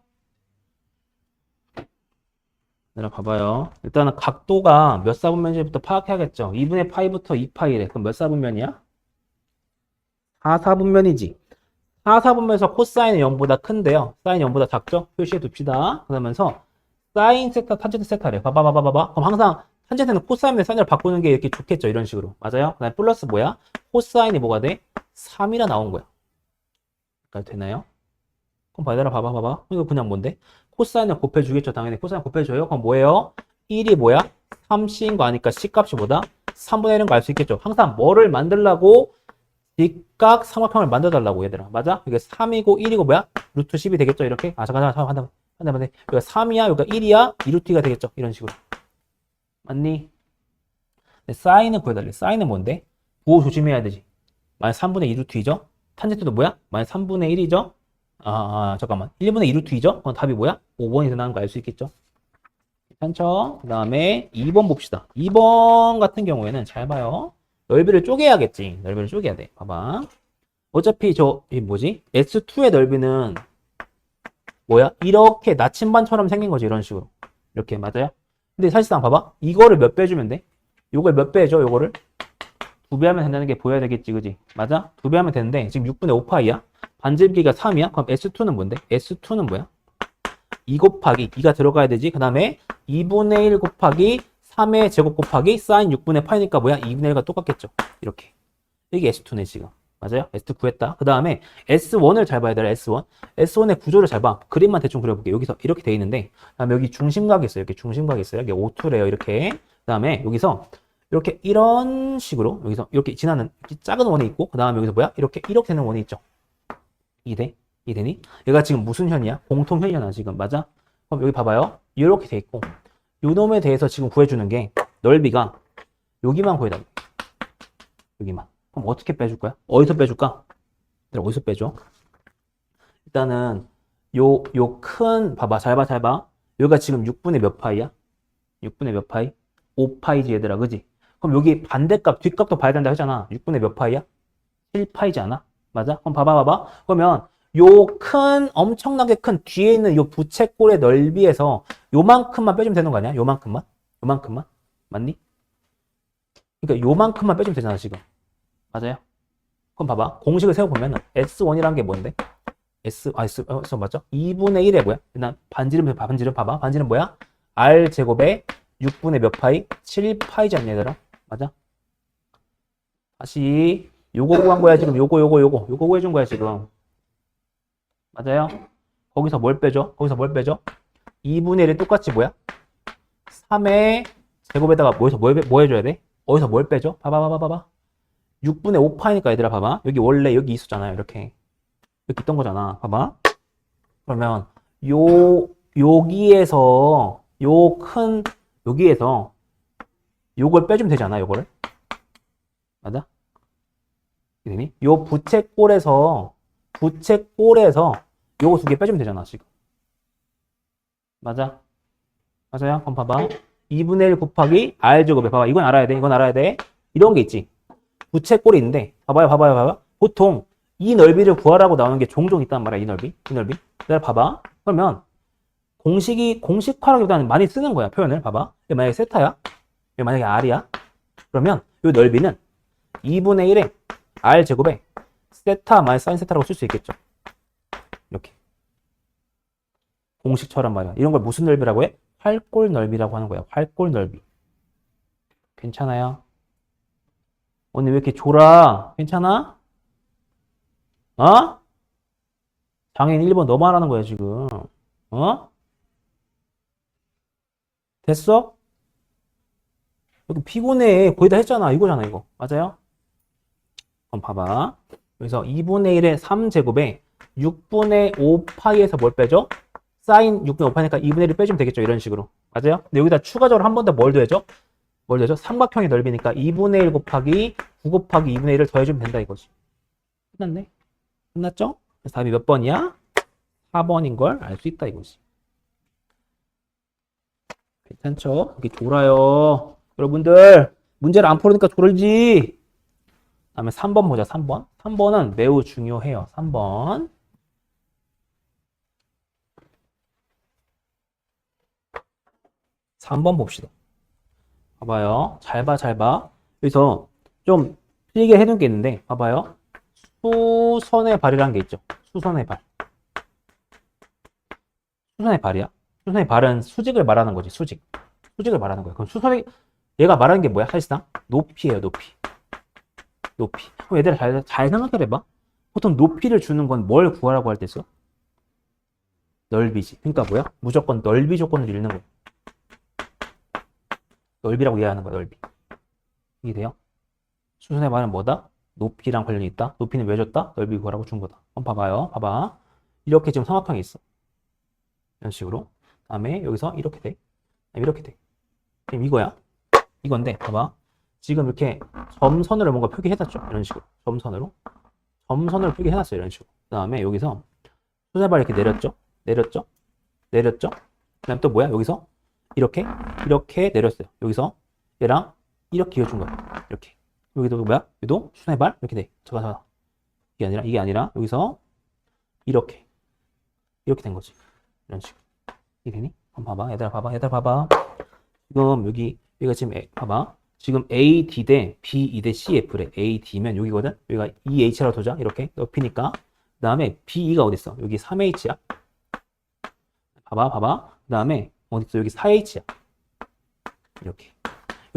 내가 봐봐요. 일단은 각도가 몇 사분면인지부터 파악해야겠죠. 2분의 파이부터 2파이래. 그럼 몇 사분면이야? 4사분면이지. 4사분면에서 코사인은 0보다 큰데요. 사인 0보다 작죠? 표시해 둡시다. 그러면서 사인 세타, 탄젠트 세타래. 봐봐. 그럼 항상 탄젠트는 코사인의 사인으로 바꾸는 게 이렇게 좋겠죠. 이런 식으로. 맞아요? 그 다음에 플러스 뭐야? 코사인이 뭐가 돼? 3이라 나온 거야. 그러니까 되나요? 그럼 봐봐. 이거 그냥 뭔데? 코사인을 곱해주겠죠. 당연히 코사인 곱해줘요. 그럼 뭐예요? 1이 뭐야? 3C인 거 아니까 C값이 뭐다? 3분의 1인 거 알 수 있겠죠. 항상 뭐를 만들라고 직각 삼각형을 만들어달라고 얘들아. 맞아? 이게 3이고 1이고 뭐야? 루트 10이 되겠죠. 이렇게. 아 잠깐 한번 여기가 3이야 여기가 1이야 2루트가 되겠죠. 이런 식으로. 맞니? 사인은 구해달래. 사인은 뭔데? 부호 조심해야 되지. 마이너스 3분의 2루트이죠? 탄젠트도 뭐야? 마이너스 3분의 1이죠? 잠깐만. 1분의 2루트이죠? 그럼 답이 뭐야? 5번이 되나는 거 알 수 있겠죠? 괜찮죠? 그 다음에 2번 봅시다. 2번 같은 경우에는 잘 봐요. 넓이를 쪼개야겠지. 넓이를 쪼개야 돼. 봐봐. 어차피 이 뭐지? S2의 넓이는 뭐야? 이렇게 나침반처럼 생긴 거지. 이런 식으로. 이렇게 맞아요? 근데 사실상 봐봐. 이거를 몇 배 주면 돼? 요걸 몇 배 해줘? 요거를? 2배 하면 된다는 게 보여야 되겠지. 그지? 맞아? 2배 하면 되는데 지금 6분의 5파이야. 반지름기가 3이야? 그럼 S2는 뭔데? S2는 뭐야? 2 곱하기 2가 들어가야 되지. 그 다음에 2분의 1 곱하기 3의 제곱 곱하기 사인 6분의 파이니까 뭐야? 2분의 1과 똑같겠죠. 이렇게. 이게 S2네 지금. 맞아요? S2 구했다. 그 다음에 S1을 잘 봐야 돼. S1. S1의 구조를 잘 봐. 그림만 대충 그려볼게. 여기서 이렇게 돼 있는데 그 다음에 여기 중심각이 있어요. 이렇게 중심각이 있어요. 이게 O2래요. 이렇게. 그 다음에 여기서 이렇게 이런 식으로 여기서 이렇게 지나는 이렇게 작은 원이 있고 그 다음에 여기서 뭐야? 이렇게 되는 원이 있죠. 이해되니? 얘가 지금 무슨 현이야? 공통현이잖아 지금. 맞아? 그럼 여기 봐봐요. 이렇게 돼 있고 요 놈에 대해서 지금 구해주는 게 넓이가 여기만 구해달래. 여기만. 그럼 어떻게 빼줄 거야? 어디서 빼줄까? 어디서 빼줘? 일단은 봐봐. 잘 봐. 여기가 지금 6분의 몇 파이야? 6분의 몇 파이? 5파이지 얘들아. 그지? 그럼 여기 반대값, 뒷값도 봐야 된다 했잖아. 6분의 몇 파이야? 7파이지 않아? 맞아? 그럼 봐봐. 그러면 엄청나게 큰 뒤에 있는 요 부채꼴의 넓이에서 요만큼만 빼주면 되는 거 아니야? 요만큼만? 맞니? 그러니까 요만큼만 빼주면 되잖아, 지금. 맞아요? 그럼 봐봐. 공식을 세워보면 S1이란 게 뭔데? S 맞죠? 2분의 1에 뭐야? 일단 반지름 봐봐. 반지름 뭐야? R 제곱에 6분의 몇 파이? 7파이지 않냐, 얘들아? 맞아? 다시 요거 구한 거야, 지금. 요거 구해준 거야, 지금. 맞아요? 거기서 뭘 빼줘? 2분의 1이 똑같이 뭐야? 3의 제곱에다가 뭐 해줘야 돼? 어디서 뭘 빼줘? 봐봐. 6분의 5파이니까 얘들아 봐봐. 여기 원래 여기 있었잖아요. 이렇게 있던 거잖아. 봐봐. 그러면 여기에서 여기에서 요걸 빼주면 되잖아. 요거를. 맞아? 되니? 요 부채꼴에서 요거 두 개 빼주면 되잖아. 지금. 맞아? 맞아요? 그럼 봐봐. 2분의 1 곱하기 R제곱에 봐봐. 이건 알아야 돼. 이런 게 있지. 부채꼴이 있는데 봐봐요. 보통 이 넓이를 구하라고 나오는 게 종종 있단 말이야. 이 넓이. 내가 봐봐. 그러면 공식화라기보다는 많이 쓰는 거야. 표현을 봐봐. 이게 만약에 세타야. 이게 만약에 R이야. 그러면 이 넓이는 2분의 1에 R제곱에 세타 마이너스 사인 세타라고 쓸 수 있겠죠. 이렇게. 공식처럼 말이야. 이런 걸 무슨 넓이라고 해? 활골 넓이라고 하는 거야. 활골 넓이. 괜찮아요? 오늘 왜 이렇게 졸아? 괜찮아? 어? 장애인 1번 너 말하는 거야, 지금. 어? 됐어? 여기 피곤해. 거의 다 했잖아. 이거잖아, 이거. 맞아요? 그럼 봐봐. 여기서 2분의 1의 3제곱에 6분의 5파이에서 뭘 빼죠? 사인 6분의 5파니까 2분의 1을 빼주면 되겠죠. 이런 식으로. 맞아요? 근데 여기다 추가적으로 한 번 더 뭘 더해줘? 뭘 더해줘? 삼각형의 넓이니까 2분의 1 곱하기 9 곱하기 2분의 1을 더해주면 된다 이거지. 끝났네? 끝났죠? 그래서 답이 몇 번이야? 4번인 걸 알 수 있다 이거지. 괜찮죠? 여기 졸아요. 여러분들 문제를 안 풀으니까 졸지. 다음에 3번 보자. 3번. 3번은 매우 중요해요. 3번. 3번 봅시다. 봐봐요. 잘 봐, 잘 봐. 여기서 좀 필게 해놓은 게 있는데, 봐봐요. 수선의 발이라는 게 있죠. 수선의 발. 수선의 발이야. 수선의 발은 수직을 말하는 거지, 수직. 수직을 말하는 거야. 그럼 수선의, 얘가 말하는 게 뭐야, 사실상? 높이예요, 높이. 높이. 그럼 얘들아 잘 생각해 봐. 보통 높이를 주는 건 뭘 구하라고 할 때 써? 넓이지. 그러니까 뭐야? 무조건 넓이 조건을 읽는 거야. 넓이라고 이해하는 거야, 넓이. 이게 돼요? 수선의 말은 뭐다? 높이랑 관련이 있다. 높이는 왜 줬다? 넓이 구하라고 준 거다. 한번 봐봐요. 봐봐. 이렇게 지금 삼각형이 있어. 이런 식으로. 다음에 여기서 이렇게 돼. 이렇게 돼. 그럼 이거야. 이건데, 봐봐. 지금 이렇게 점선으로 뭔가 표기해놨죠? 이런 식으로. 점선으로. 점선으로 표기해놨어요. 이런 식으로. 그 다음에 여기서 수선의 발 이렇게 내렸죠? 내렸죠? 내렸죠? 그 다음 또 뭐야? 여기서 이렇게 내렸어요. 여기서 얘랑 이렇게 이어준 거야. 이렇게. 여기도 뭐야? 여기도 수선의 발 이렇게 돼. 잠깐. 이게 아니라 여기서 이렇게 된 거지. 이런 식으로. 이게 되니? 한번 봐봐. 얘들아 봐봐. 지금 여기가 지금 봐봐. 지금 AD 대 BE 대 CF래. AD면 여기거든. 여기가 EH라고 두자. 이렇게 높이니까. 그 다음에 BE가 어디 있어? 여기 3H야. 봐봐. 그 다음에 어디 있어? 여기 4H야. 이렇게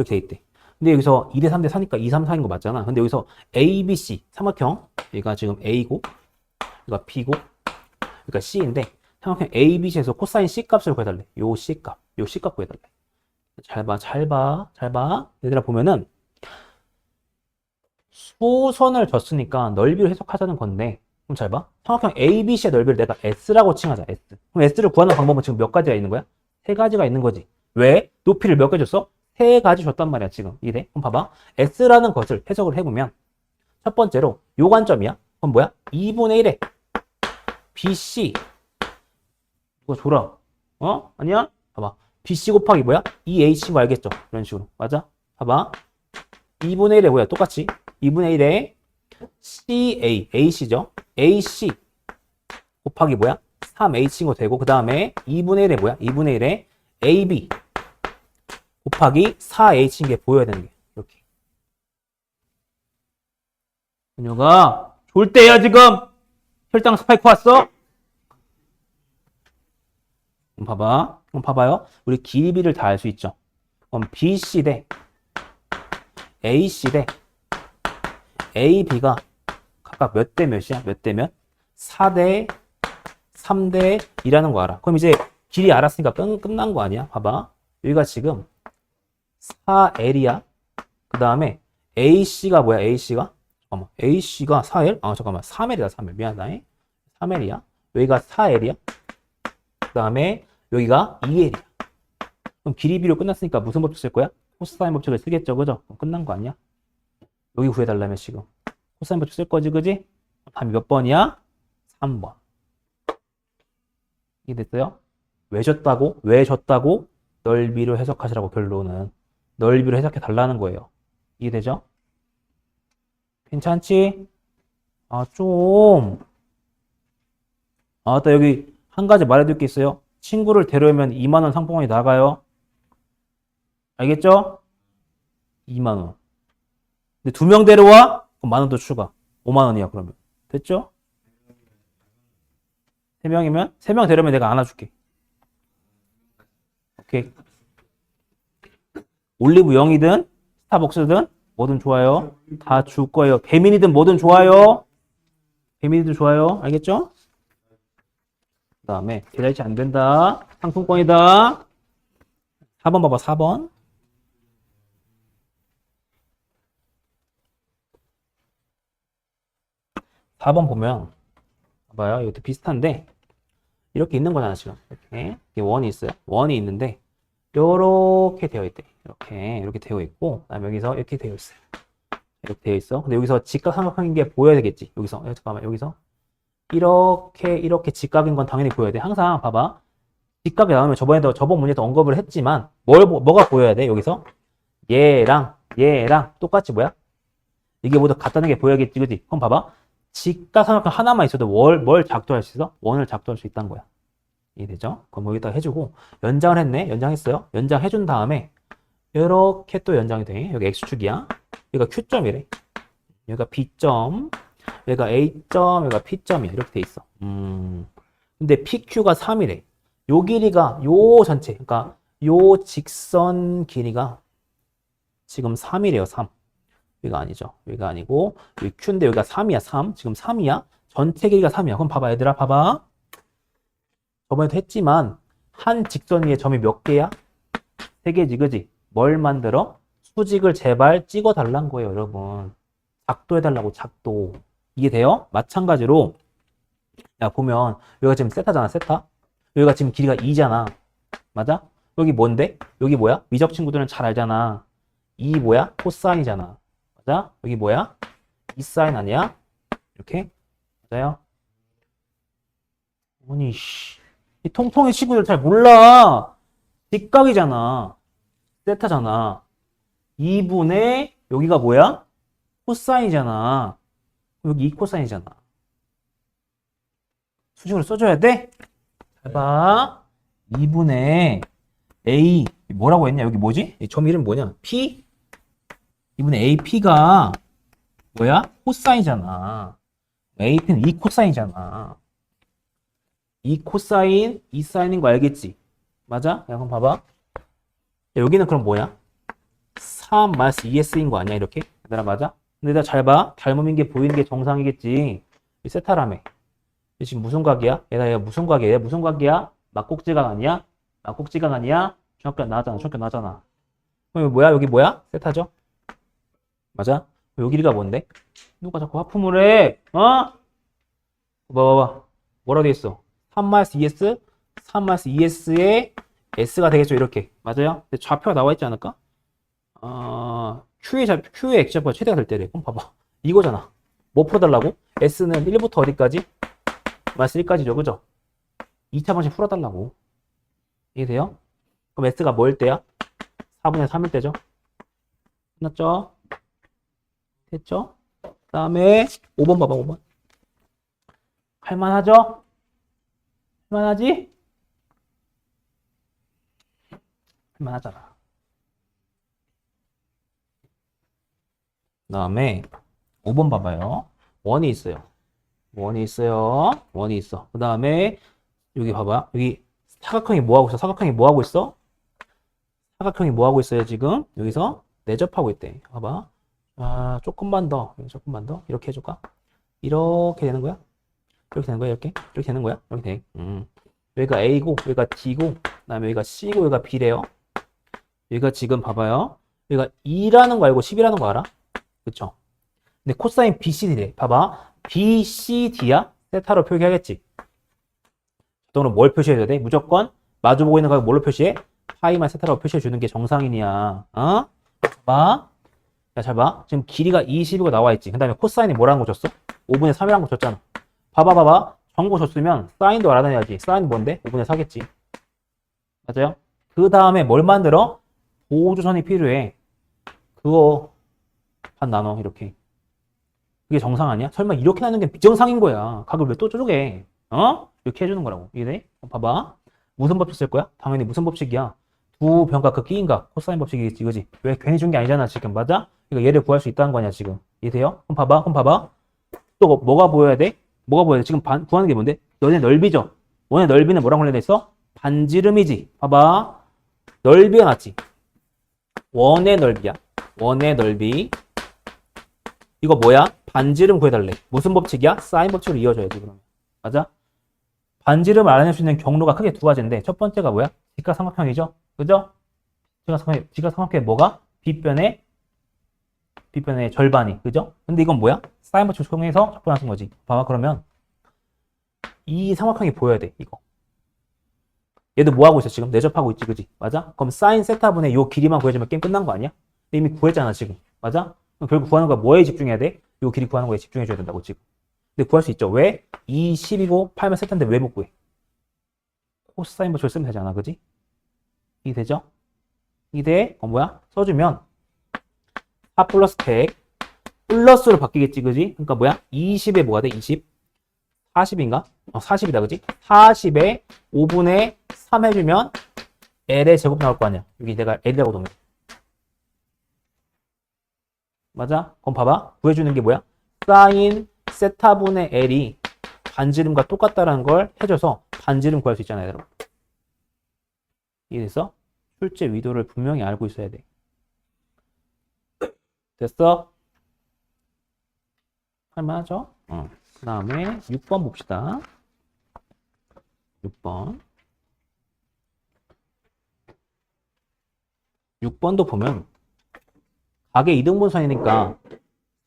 돼 있대. 근데 여기서 2대 3대 4니까 2, 3, 4인 거 맞잖아. 근데 여기서 A, B, C 삼각형. 얘가 지금 A고, 얘가 B고, 그러니까 C인데 삼각형 A, B, C에서 코사인 C 값을 구해달래. 요 C 값 구해달래. 잘 봐. 얘들아 보면은 수선을 줬으니까 넓이를 해석하자는 건데, 그럼 잘 봐. 삼각형 A, B, C의 넓이를 내가 S라고 칭하자. S. 그럼 S를 구하는 방법은 지금 몇 가지가 있는 거야? 3가지가 있는 거지. 왜? 높이를 몇 개 줬어? 3가지 줬단 말이야, 지금. 이래. 그럼 봐봐. S라는 것을 해석을 해보면, 첫 번째로, 요 관점이야. 그럼 뭐야? 2분의 1에 BC. 이거 줘라. 아니야? 봐봐. BC 곱하기 뭐야? EH인 거 알겠죠? 이런 식으로. 맞아? 봐봐. 2분의 1에 뭐야? 똑같이. 2분의 1에 CA, AC죠? AC 곱하기 뭐야? 3H인 거 되고, 그 다음에 2분의 1에 뭐야? 2분의 1에 AB 곱하기 4H인 게 보여야 되는 게. 이렇게. 은효가 졸 때야, 지금! 혈당 스파이크 왔어? 그럼 봐봐요. 우리 길이비를 다 알 수 있죠? 그럼 BC 대 AC 대 AB가 각각 몇 대 몇이야? 몇 대 몇? 4대 3대 2라는 거 알아. 그럼 이제 길이 알았으니까 끝난 거 아니야? 봐봐. 여기가 지금 4L이야. 그 다음에 AC가 뭐야? AC가? 잠깐만. AC가 4L? 잠깐만. 3L이다. 3L. 미안하다. 3L이야. 여기가 4L이야. 그 다음에 여기가 2L이야. 그럼 길이비로 끝났으니까 무슨 법칙 쓸 거야? 코사인 법칙을 쓰겠죠. 그죠? 그럼 끝난 거 아니야? 여기 구해달라면 지금. 코사인 법칙 쓸 거지. 그지? 답이 몇 번이야? 3번. 이해됐어요? 왜 줬다고? 넓이로 해석하시라고 결론은. 넓이로 해석해 달라는 거예요. 이해되죠? 괜찮지? 또 여기 한 가지 말해둘 게 있어요. 친구를 데려오면 2만원 상품권이 나가요. 알겠죠? 2만원. 근데 2명 데려와? 그럼 만원 더 추가. 5만원이야, 그러면. 됐죠? 3명이면? 3명 데려오면 내가 안아줄게. 오케이. 올리브 영이든, 스타벅스든, 뭐든 좋아요. 다 줄 거예요. 배민이든 뭐든 좋아요. 알겠죠? 그 다음에, 계좌이체 안 된다. 상품권이다. 4번 봐봐, 4번. 4번 보면 봐봐요. 이것도 비슷한데 이렇게 있는 거잖아 지금. 이렇게 원이 있어요. 원이 있는데 이렇게 되어 있대. 이렇게 되어 있고 그다음에 여기서 이렇게 되어 있어요. 이렇게 되어 있어. 근데 여기서 직각삼각형인 게 보여야 되겠지. 여기서 잠깐만 여기서 이렇게 직각인 건 당연히 보여야 돼. 항상 봐봐. 직각이 나오면 저번 문제도 언급을 했지만 뭐가 보여야 돼? 여기서 얘랑 똑같이 뭐야? 이게 모두 같다는 게 보여야겠지, 그지? 그럼 봐봐. 직각삼각형 하나만 있어도 뭘 작도할 수 있어? 원을 작도할 수 있다는 거야. 이해되죠? 그럼 여기다 해주고 연장을 했네. 연장했어요. 연장해준 다음에 이렇게 또 연장이 돼. 여기 x축이야. 여기가 q점이래. 여기가 b점, 여기가 a점, 여기가 p점이야. 이렇게 돼 있어. 근데 pq가 3이래. 요 길이가 요 전체, 그러니까 요 직선 길이가 지금 3이래요. 3. 여기가 아니죠. 여기가 아니고 여기 q인데 여기가 3이야. 3. 지금 3이야. 전체 길이가 3이야. 그럼 봐봐 얘들아. 봐봐. 저번에도 했지만 한 직선 위에 점이 몇 개야? 3개지, 그지? 뭘 만들어? 수직을 제발 찍어달란 거예요, 여러분. 작도해달라고, 작도. 이해돼요? 마찬가지로 야 보면 여기가 지금 세타잖아, 세타. 여기가 지금 길이가 2잖아. 맞아? 여기 뭔데? 여기 뭐야? 미적 친구들은 잘 알잖아. 이 뭐야? 코사인이잖아. 맞아? 여기 뭐야? 이 사인 아니야? 이렇게? 맞아요? 아니, 씨. 이 통통이 친구들 잘 몰라. 직각이잖아. 세타잖아. 2분의 여기가 뭐야? 코사인이잖아. 여기 2코사인이잖아. 수식으로 써줘야 돼? 잘 봐. 2분의 A 뭐라고 했냐? 여기 뭐지? 이 점 이름 뭐냐? P? 2분의 AP가 뭐야? 코사인이잖아. AP는 2코사인이잖아. 2코사인, 2사인인 거 알겠지? 맞아? 야, 그럼 봐봐. 야, 여기는 그럼 뭐야? 3 마이너스 2S인 거 아니야? 이렇게? 얘들아, 맞아? 근데 나 잘 봐. 닮음인 게 보이는 게 정상이겠지. 이 세타라며. 이 지금 무슨 각이야? 얘가 무슨 각이야? 무슨 각이야? 막곡지각 아니야? 막곡지각 아니야? 중학교 나왔잖아. 중학교 나왔잖아. 그럼 여기 뭐야? 여기 뭐야? 세타죠? 맞아? 여기 길이가 뭔데? 누가 자꾸 하품을 해? 어? 봐봐. 뭐라고 돼 있어? 3-2S? 3-2S의 S가 되겠죠? 이렇게. 맞아요? 근데 좌표가 나와 있지 않을까? Q의 X좌표가 최대가 될 때래. 그럼 봐봐. 이거잖아. 뭐 풀어달라고? S는 1부터 어디까지? 마이너스 1까지죠. 그죠? 2차 방식 풀어달라고. 이해돼요? 그럼 S가 뭐일 때야? 4분의 3일 때죠? 끝났죠? 됐죠? 그 다음에 5번 봐봐. 5번. 할만하죠? 할만하지? 할만하잖아. 그 다음에 5번 봐봐요. 원이 있어요. 원이 있어요. 원이 있어. 그 다음에 여기 봐봐. 여기 사각형이 뭐 하고 있어? 사각형이 뭐 하고 있어? 사각형이 뭐 하고 있어요? 지금 여기서 내접하고 있대. 봐봐. 조금만 더. 이렇게 해줄까? 이렇게 되는 거야? 이렇게 되는 거야? 이렇게 되는 거야? 이렇게 돼. 여기가 A고, 여기가 D고, 그 다음에 여기가 C고, 여기가 B래요. 여기가 지금 봐봐요. 여기가 2라는 거 알고 10이라는 거 알아? 그쵸? 근데 코사인 BCD래. 봐봐. BCD야? 세타로 표기하겠지. 자동으로 뭘 표시해야 돼? 무조건 마주보고 있는 거 뭘로 표시해? 파이만 세타로 표시해 주는 게 정상인이야. 어? 봐봐. 자, 잘 봐. 지금 길이가 20이고 나와 있지. 그 다음에 코사인이 뭐라는 거 줬어? 5분의 3이라는 거 줬잖아. 봐봐. 정보 줬으면 사인도 알아내야지. 사인 뭔데? 5분의 4겠지. 맞아요? 그 다음에 뭘 만들어? 보조선이 필요해. 그거 반 나눠 이렇게. 그게 정상 아니야? 설마 이렇게 나누는 게 비정상인 거야. 각을 왜 또 쪼개? 어? 이렇게 해주는 거라고. 이해돼? 봐봐. 무슨 법칙 쓸 거야? 당연히 무슨 법칙이야? 두 변각 그 끼인가? 코사인 법칙이겠지, 그지? 왜 괜히 준 게 아니잖아, 지금. 맞아? 그러니까 얘를 구할 수 있다는 거냐, 지금. 이해돼요? 그럼 봐봐. 또 뭐가 보여야 돼? 뭐가 보여야 돼? 지금 구하는 게 뭔데? 너네 넓이죠? 너네 넓이는 뭐랑 관련돼 있어? 반지름이지. 봐봐. 넓이가 낫지. 원의 넓이야. 원의 넓이. 이거 뭐야? 반지름 구해달래. 무슨 법칙이야? 사인 법칙으로 이어져야지, 그러면. 맞아? 반지름을 알아낼 수 있는 경로가 크게 두 가지인데, 첫 번째가 뭐야? 직각삼각형이죠? 그죠? 직각삼각형의 뭐가? 빗변의 절반이. 그죠? 근데 이건 뭐야? 사인 법칙 통해서 접근하는 거지. 봐봐, 그러면 이 삼각형이 보여야 돼, 이거. 얘도 뭐 하고 있어, 지금? 내접하고 있지, 그지? 맞아? 그럼 사인 세타분의 요 길이만 구해주면 게임 끝난 거 아니야? 이미 구했잖아, 지금. 맞아? 그럼 결국 구하는 거야, 뭐에 집중해야 돼? 요 길이 구하는 거에 집중해줘야 된다고, 지금. 근데 구할 수 있죠. 왜? 2, 10이고 8면 세타인데 왜 못 구해? 코사인 법칙을 쓰면 되잖아, 그지? 이 되죠? 이 돼? 뭐야? 써주면 4 플러스 100 플러스로 바뀌겠지, 그지? 그러니까 뭐야? 20에 뭐가 돼? 20? 40인가? 40이다, 그지? 40에 5분의 3 해주면 L의 제곱 나올 거 아니야. 여기 내가 L이라고 놓으면. 맞아? 그럼 봐봐. 구해주는 게 뭐야? 사인 세타분의 L이 반지름과 똑같다라는 걸 해줘서 반지름 구할 수 있잖아, 얘들아. 이해됐어? 출제 위도를 분명히 알고 있어야 돼. 됐어? 할만하죠? 그 다음에 6번 봅시다. 6번. 6번도 보면 각의 이등분선이니까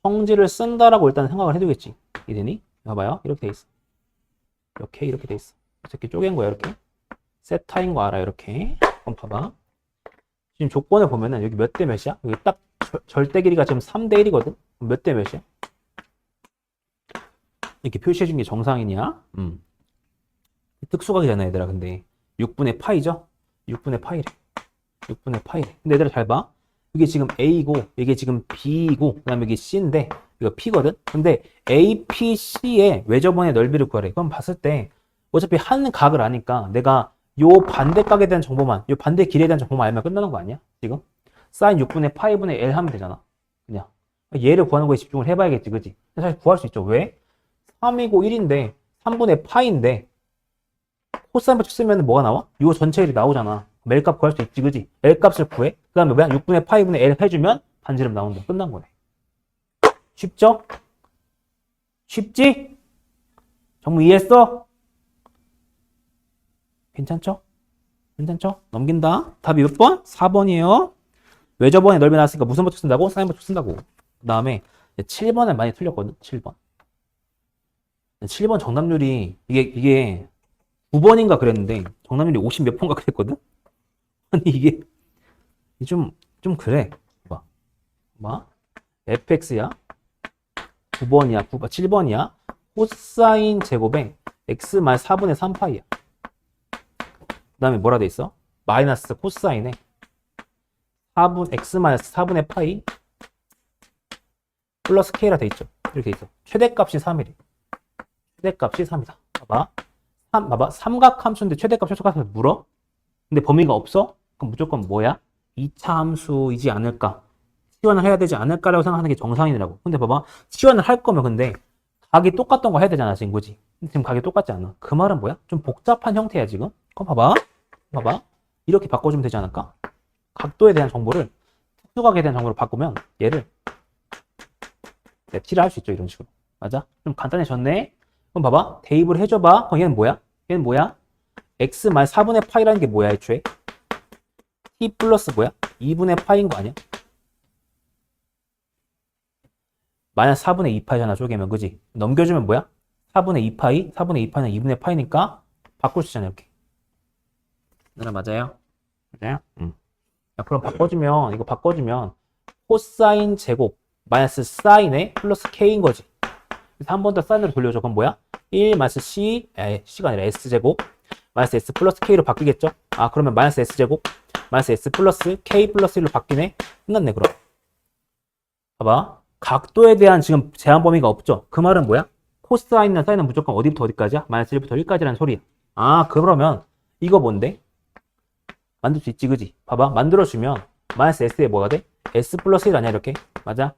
성질을 쓴다라고 일단 생각을 해두겠지. 이되니? 봐봐요. 이렇게 돼 있어. 이렇게 돼 있어. 이렇게 쪼갠 거야, 이렇게. 세타인 거 알아, 이렇게. 그럼 봐봐. 지금 조건을 보면은 여기 몇 대 몇이야? 여기 딱 절대 길이가 지금 3대 1이거든? 몇 대 몇이야? 이렇게 표시해준 게 정상이냐? 특수각이잖아, 얘들아. 근데 6분의 파이죠? 6분의 파이래. 6분의 파이래. 근데 얘들아 잘 봐. 이게 지금 A고, 이게 지금 B이고, 그 다음에 이게 C인데, 이거 P거든? 근데 APC의 외접원의 넓이를 구하래. 그럼 봤을 때, 어차피 한 각을 아니까 내가 요 반대 각에 대한 정보만, 요 반대 길이에 대한 정보만 알면 끝나는 거 아니야? 지금? 사인 6분의 파이분의 L 하면 되잖아. 그냥. 얘를 구하는 거에 집중을 해봐야겠지, 그지? 사실 구할 수 있죠. 왜? 3이고 1인데, 3분의 파인데, 코사인 법칙 쓰면 뭐가 나와? 요 전체 일이 나오잖아. L 값 구할 수 있지, 그지? L 값을 구해. 그 다음에 뭐야? 6분의 파이분의 L 해주면 반지름 나온다. 끝난 거네. 쉽죠? 쉽지? 전부 이해했어? 괜찮죠? 괜찮죠? 넘긴다. 답이 몇 번? 4번이에요. 외접원의 넓이 나왔으니까 무슨 법칙 쓴다고? 사인 법칙 쓴다고. 그 다음에 7번을 많이 틀렸거든. 7번. 7번 정답률이 이게 9번인가 그랬는데 정답률이 50 몇 번가 그랬거든? 아니 이게 좀 그래. 봐. 뭐? fx야? 9번이야? 7번이야? 코사인 제곱에 x 말 4분의 3파이야. 그 다음에 뭐라 돼 있어? 마이너스 코사인에 4분, x 마이너스 4분의 파이 플러스 k라 돼 있죠. 이렇게 돼 있어. 최대값이 3이래. 최대값이 3이다. 봐봐. 삼각함수인데 최대값 최소값을 물어? 근데 범위가 없어? 그럼 무조건 뭐야? 2차 함수이지 않을까? 치환을 해야 되지 않을까라고 생각하는 게 정상이라고. 근데 봐봐. 치환을 할 거면 근데 각이 똑같던 거 해야 되잖아, 지금, 그지? 지금 각이 똑같지 않아. 그 말은 뭐야? 좀 복잡한 형태야, 지금. 그럼 봐봐. 이렇게 바꿔주면 되지 않을까? 각도에 대한 정보를, 특수각에 대한 정보를 바꾸면 얘를 t를 할 수 있죠, 이런 식으로. 맞아? 좀 간단해졌네? 그럼 봐봐. 대입을 해줘봐. 그럼 얘는 뭐야? 얘는 뭐야? x 말 4분의 파이라는 게 뭐야, 애초에? t 플러스 뭐야? 2분의 파이인 거 아니야? 마이너스 4분의 2파이잖아, 쪼개면, 그지? 넘겨주면 뭐야? 4분의 2파이? 4분의 2파이는 2분의 파이니까 바꿀 수 있잖아, 이렇게. 누나 맞아요? 맞아요? 그럼 이거 바꿔주면 코사인 제곱 마이너스 사인에 플러스 k인 거지. 그래서 한 번 더 사인으로 돌려줘. 그럼 뭐야? 1 마이너스 c가 아니라 s제곱 마이너스 s 플러스 k로 바뀌겠죠? 그러면 마이너스 s제곱 마이너스 s 플러스 k 플러스 1로 바뀌네. 끝났네, 그럼. 봐봐. 각도에 대한 지금 제한 범위가 없죠? 그 말은 뭐야? 코사인이나 사인은 무조건 어디부터 어디까지야? 마이너스 1부터 1까지라는 소리야. 그러면 이거 뭔데? 만들 수 있지, 그지? 봐봐. 만들어주면 마이너스 s에 뭐가 돼? s 플러스 1 아니야, 이렇게? 맞아?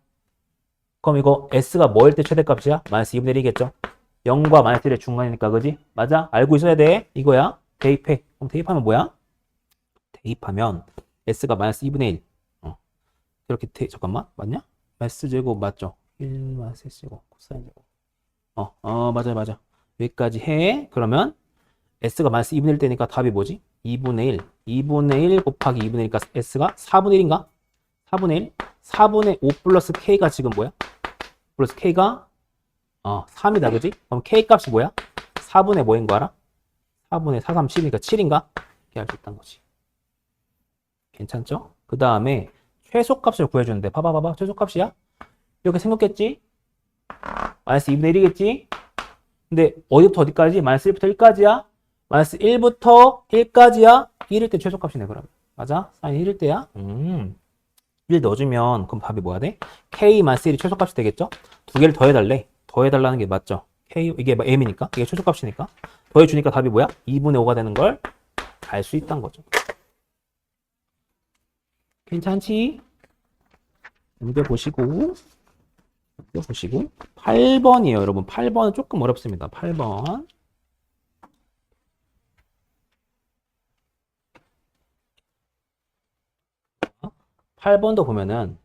그럼 이거 s가 뭐일 때 최대값이야? 마이너스 2분의 1이겠죠? 0과 마이너스 1의 중간이니까, 그지? 맞아? 알고 있어야 돼. 이거야. 대입해. 그럼 대입하면 뭐야? 대입하면 s가 마이너스 2분의 1. 이렇게 잠깐만. 맞냐? 마이너스 제곱 맞죠? 1 마이너스 s제곱 코사인 제곱. 맞아. 여기까지 해. 그러면 s가 마이너스 2분의 1 되니까 답이 뭐지? 2분의 1 곱하기 2분의 1이니까 s가 4분의 1인가? 4분의 1? 4분의 5 플러스 k가 지금 뭐야? 플러스 k가 3이다, 그지? 그럼 K 값이 뭐야? 4분의 뭐인 거 알아? 4분의 4, 3, 7이니까 7인가? 이렇게 할 수 있다는 거지. 괜찮죠? 그 다음에 최소값을 구해주는데, 봐봐. 최소값이야? 이렇게 생겼겠지? 마이너스 2분의 1이겠지? 근데 어디부터 어디까지? 마이너스 1부터 1까지야? 마이너스 1부터 1까지야? 1일 때 최소값이네, 그럼. 맞아? 사인 1일 때야? 1 넣어주면, 그럼 답이 뭐야 돼? K 마이너스 1이 최소값이 되겠죠? 두 개를 더해달래. 더해달라는 게 맞죠? K, 이게 M이니까? 이게 최소값이니까? 더해주니까 답이 뭐야? 2분의 5가 되는 걸 알 수 있다는 거죠. 괜찮지? 넘겨보시고 8번이에요, 여러분. 8번은 조금 어렵습니다. 8번. 8번도 보면은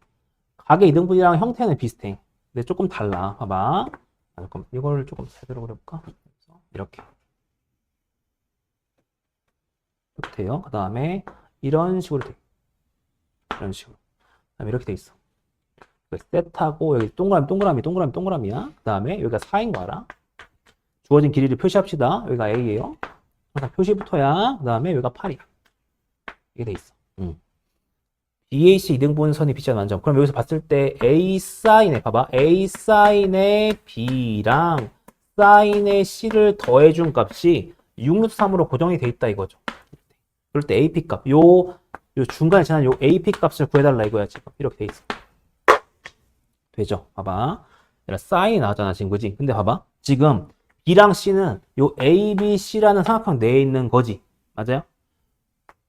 각의 이등분이랑 형태는 비슷해. 근데 조금 달라. 봐봐. 그럼 이걸 조금 제대로 그려볼까? 이렇게 돼요. 그 다음에 이런 식으로 돼. 이런 식으로. 그 다음에 이렇게 돼 있어. 셋하고 여기 동그라미야. 그 다음에 여기가 4인 거 알아? 주어진 길이를 표시합시다. 여기가 A예요. 항상 표시부터야. 그 다음에 여기가 8이야. 이게 돼 있어. BAC 이등분선이 B자 만점. 그럼 여기서 봤을 때 A 사인에 봐봐. A 사인의 B랑 사인의 C를 더해준 값이 6루트3으로 고정이 돼 있다 이거죠. 그럴 때 AP 값, 요 중간에 지난 요 AP 값을 구해달라 이거야 지금. 이렇게 돼 있어. 되죠? 봐봐. 사인이 나왔잖아 지금, 그지? 근데 봐봐. 지금 B랑 C는 요 A, B, C라는 삼각형 내에 있는 거지. 맞아요?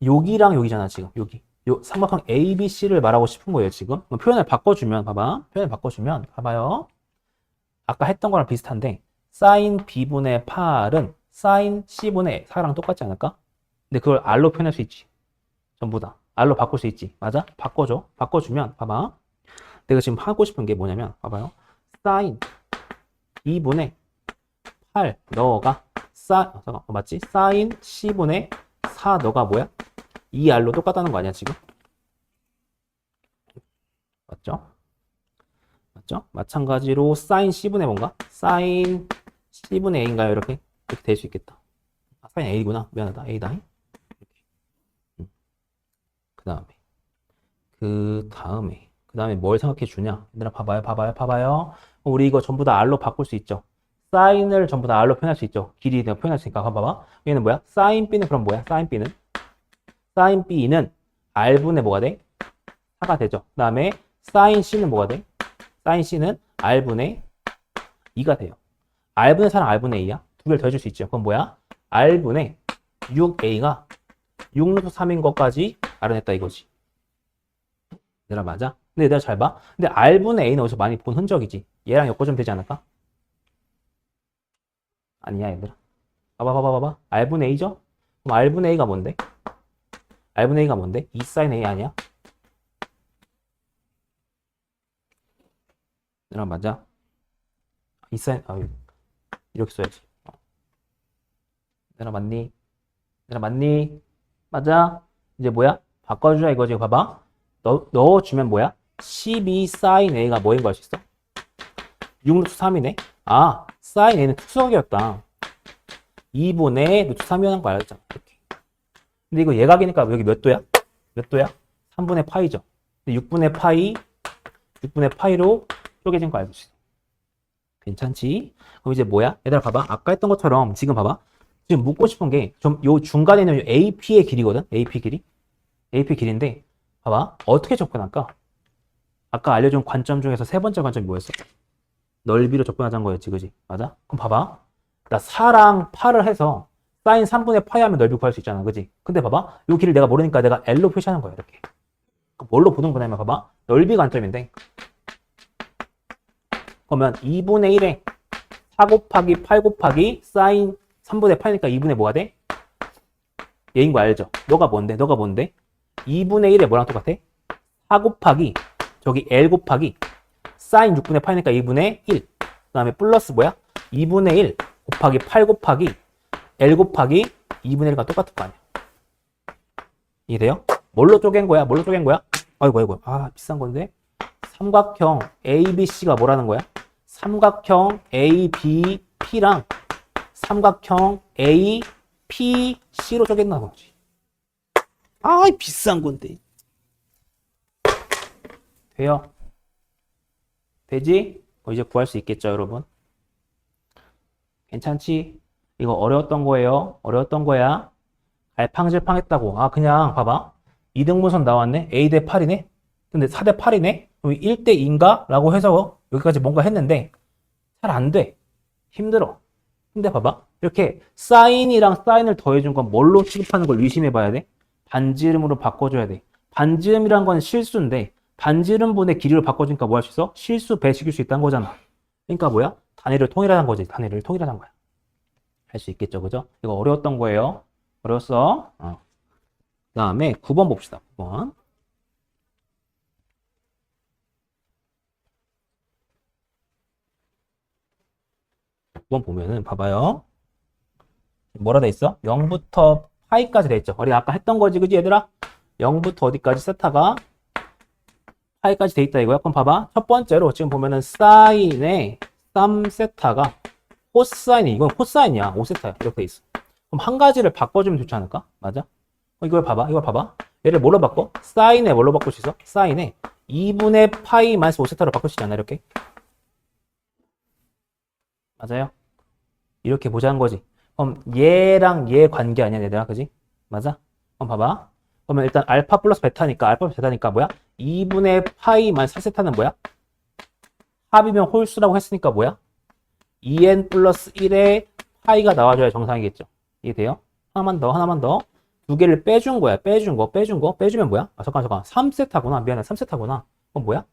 여기랑 여기잖아 지금. 여기. 요 삼각형 A, B, C를 말하고 싶은 거예요 지금. 표현을 바꿔주면 봐봐. 봐봐요. 아까 했던 거랑 비슷한데 사인 B분의 8은 사인 C분의 4랑 똑같지 않을까? 근데 그걸 R로 표현할 수 있지. 전부 다. R로 바꿀 수 있지. 맞아? 바꿔줘. 바꿔주면 봐봐. 내가 지금 하고 싶은 게 뭐냐면 봐봐요. 사인 2분의 8 너가 맞지? 사인 C분의 4 너가 뭐야? 2R로 똑같다는 거 아니야 지금? 맞죠? 마찬가지로 사인 C분의 뭔가? 사인 C분의 A인가요? 이렇게 될 수 있겠다. 사인 A구나. 미안하다. A다. 그 다음에 뭘 생각해 주냐? 얘들아 봐봐요. 우리 이거 전부 다 R로 바꿀 수 있죠. 사인을 전부 다 R로 표현할 수 있죠. 길이 내가 표현할 수 있으니까. 봐봐. 얘는 뭐야? 사인 B는 그럼 뭐야? 사인 B는 R분의 뭐가 돼? 4가 되죠. 그 다음에 사인 C는 뭐가 돼? 사인 C는 R분의 2가 돼요. R분의 4랑 R분의 2야? 두 개를 더해줄 수 있죠. 그럼 뭐야? R분의 6A가 6루트 3인 것까지 알아냈다 이거지. 얘들아 맞아? 근데 얘들아 잘 봐. 근데 R분의 A는 어디서 많이 본 흔적이지. 얘랑 엮어주면 되지 않을까? 아니야 얘들아. 봐봐. R분의 A죠? 그럼 R분의 A가 뭔데? 2 사인 A 아니야? 얘들아 맞아? 2 사인 이렇게 써야지. 얘들아 맞니? 맞아? 이제 뭐야? 바꿔주자 이거지. 봐봐. 넣어주면 뭐야? 12 사인 A가 뭐인 거 알 수 있어? 6루트 3이네? 사인 A는 특수각이었다. 2분의 루트 3이라는 거 알았잖아. 이렇게. 근데 이거 예각이니까 여기 몇 도야? 3분의 파이죠. 근데 6분의 파이로 쪼개진 거 알고 있어. 괜찮지? 그럼 이제 뭐야? 얘들아 봐봐. 아까 했던 것처럼 지금 봐봐. 지금 묻고 싶은 게 좀 요 중간에 있는 AP의 길이거든? AP 길인데 봐봐. 어떻게 접근할까? 아까 알려준 관점 중에서 세 번째 관점이 뭐였어? 넓이로 접근하자는 거였지, 그지? 맞아? 그럼 봐봐. 나 4랑 8을 해서 사인 3분의 파이 하면 넓이 구할 수 있잖아, 그지? 근데 봐봐. 이 길을 내가 모르니까 내가 L로 표시하는 거야, 이렇게. 뭘로 보는 거냐면 봐봐. 넓이 관점인데 그러면 2분의 1에 4 곱하기 8 곱하기 사인 3분의 파이니까 2분의 뭐가 돼? 얘인 거 알죠? 너가 뭔데? 2분의 1에 뭐랑 똑같아? 4 곱하기 저기 L 곱하기 사인 6분의 파이니까 2분의 1. 그 다음에 플러스 뭐야? 2분의 1 곱하기 8 곱하기 L 곱하기 2분의 1과 똑같을 거 아니야. 이해돼요? 뭘로 쪼갠 거야? 아이고. 비싼 건데. 삼각형 ABC가 뭐라는 거야? 삼각형 ABP랑 삼각형 APC로 쪼갰나 보지. 아이, 비싼 건데. 돼요? 되지? 이제 구할 수 있겠죠, 여러분? 괜찮지? 이거 어려웠던 거예요. 어려웠던 거야. 갈팡질팡 했다고. 아, 그냥 봐봐. 2등분선 나왔네. A 대 8이네. 근데 4 대 8이네. 1대 2인가? 라고 해서 여기까지 뭔가 했는데 잘 안 돼. 힘들어. 근데 봐봐. 이렇게 사인이랑 사인을 더해준 건 뭘로 취급하는 걸 의심해 봐야 돼? 반지름으로 바꿔줘야 돼. 반지름이란 건 실수인데 반지름분의 길이로 바꿔주니까 뭐 할 수 있어? 실수 배식일 수 있다는 거잖아. 그러니까 뭐야? 단위를 통일하는 거지. 단위를 통일하는 거야. 할 수 있겠죠, 그죠? 이거 어려웠던 거예요. 어려웠어. 그 다음에 9번 봅시다. 9번. 9번 보면은 봐봐요. 뭐라 돼 있어? 0부터 파이까지 돼 있죠. 우리 아까 했던 거지, 그지 얘들아? 0부터 어디까지 세타가 파이까지 돼 있다 이거야. 그럼 봐봐. 첫 번째로 지금 보면은 사인의 3세타가 코사인이, 이건 코사인이야. 5세타야. 이렇게 돼 있어. 그럼 한 가지를 바꿔주면 좋지 않을까? 맞아? 이걸 봐봐. 이걸 봐봐. 얘를 뭘로 바꿔? 사인에 뭘로 바꿀 수 있어? 사인에 2분의 파이 마이너스 5세타로 바꿀 수 있잖아. 이렇게. 맞아요? 이렇게 보자는 거지. 그럼 얘랑 얘 관계 아니야, 얘들아. 그지? 맞아? 그럼 봐봐. 그러면 일단 알파 플러스 베타니까 뭐야? 2분의 파이 마이너스 4세타는 뭐야? 합이면 홀수라고 했으니까 뭐야? 2n 플러스 1의 파이가 나와줘야 정상이겠죠. 이해돼요? 하나만 더. 두 개를 빼준 거야. 빼준 거. 빼주면 뭐야? 아, 잠깐. 3세타구나. 미안해. 3세타구나. 그럼 뭐야?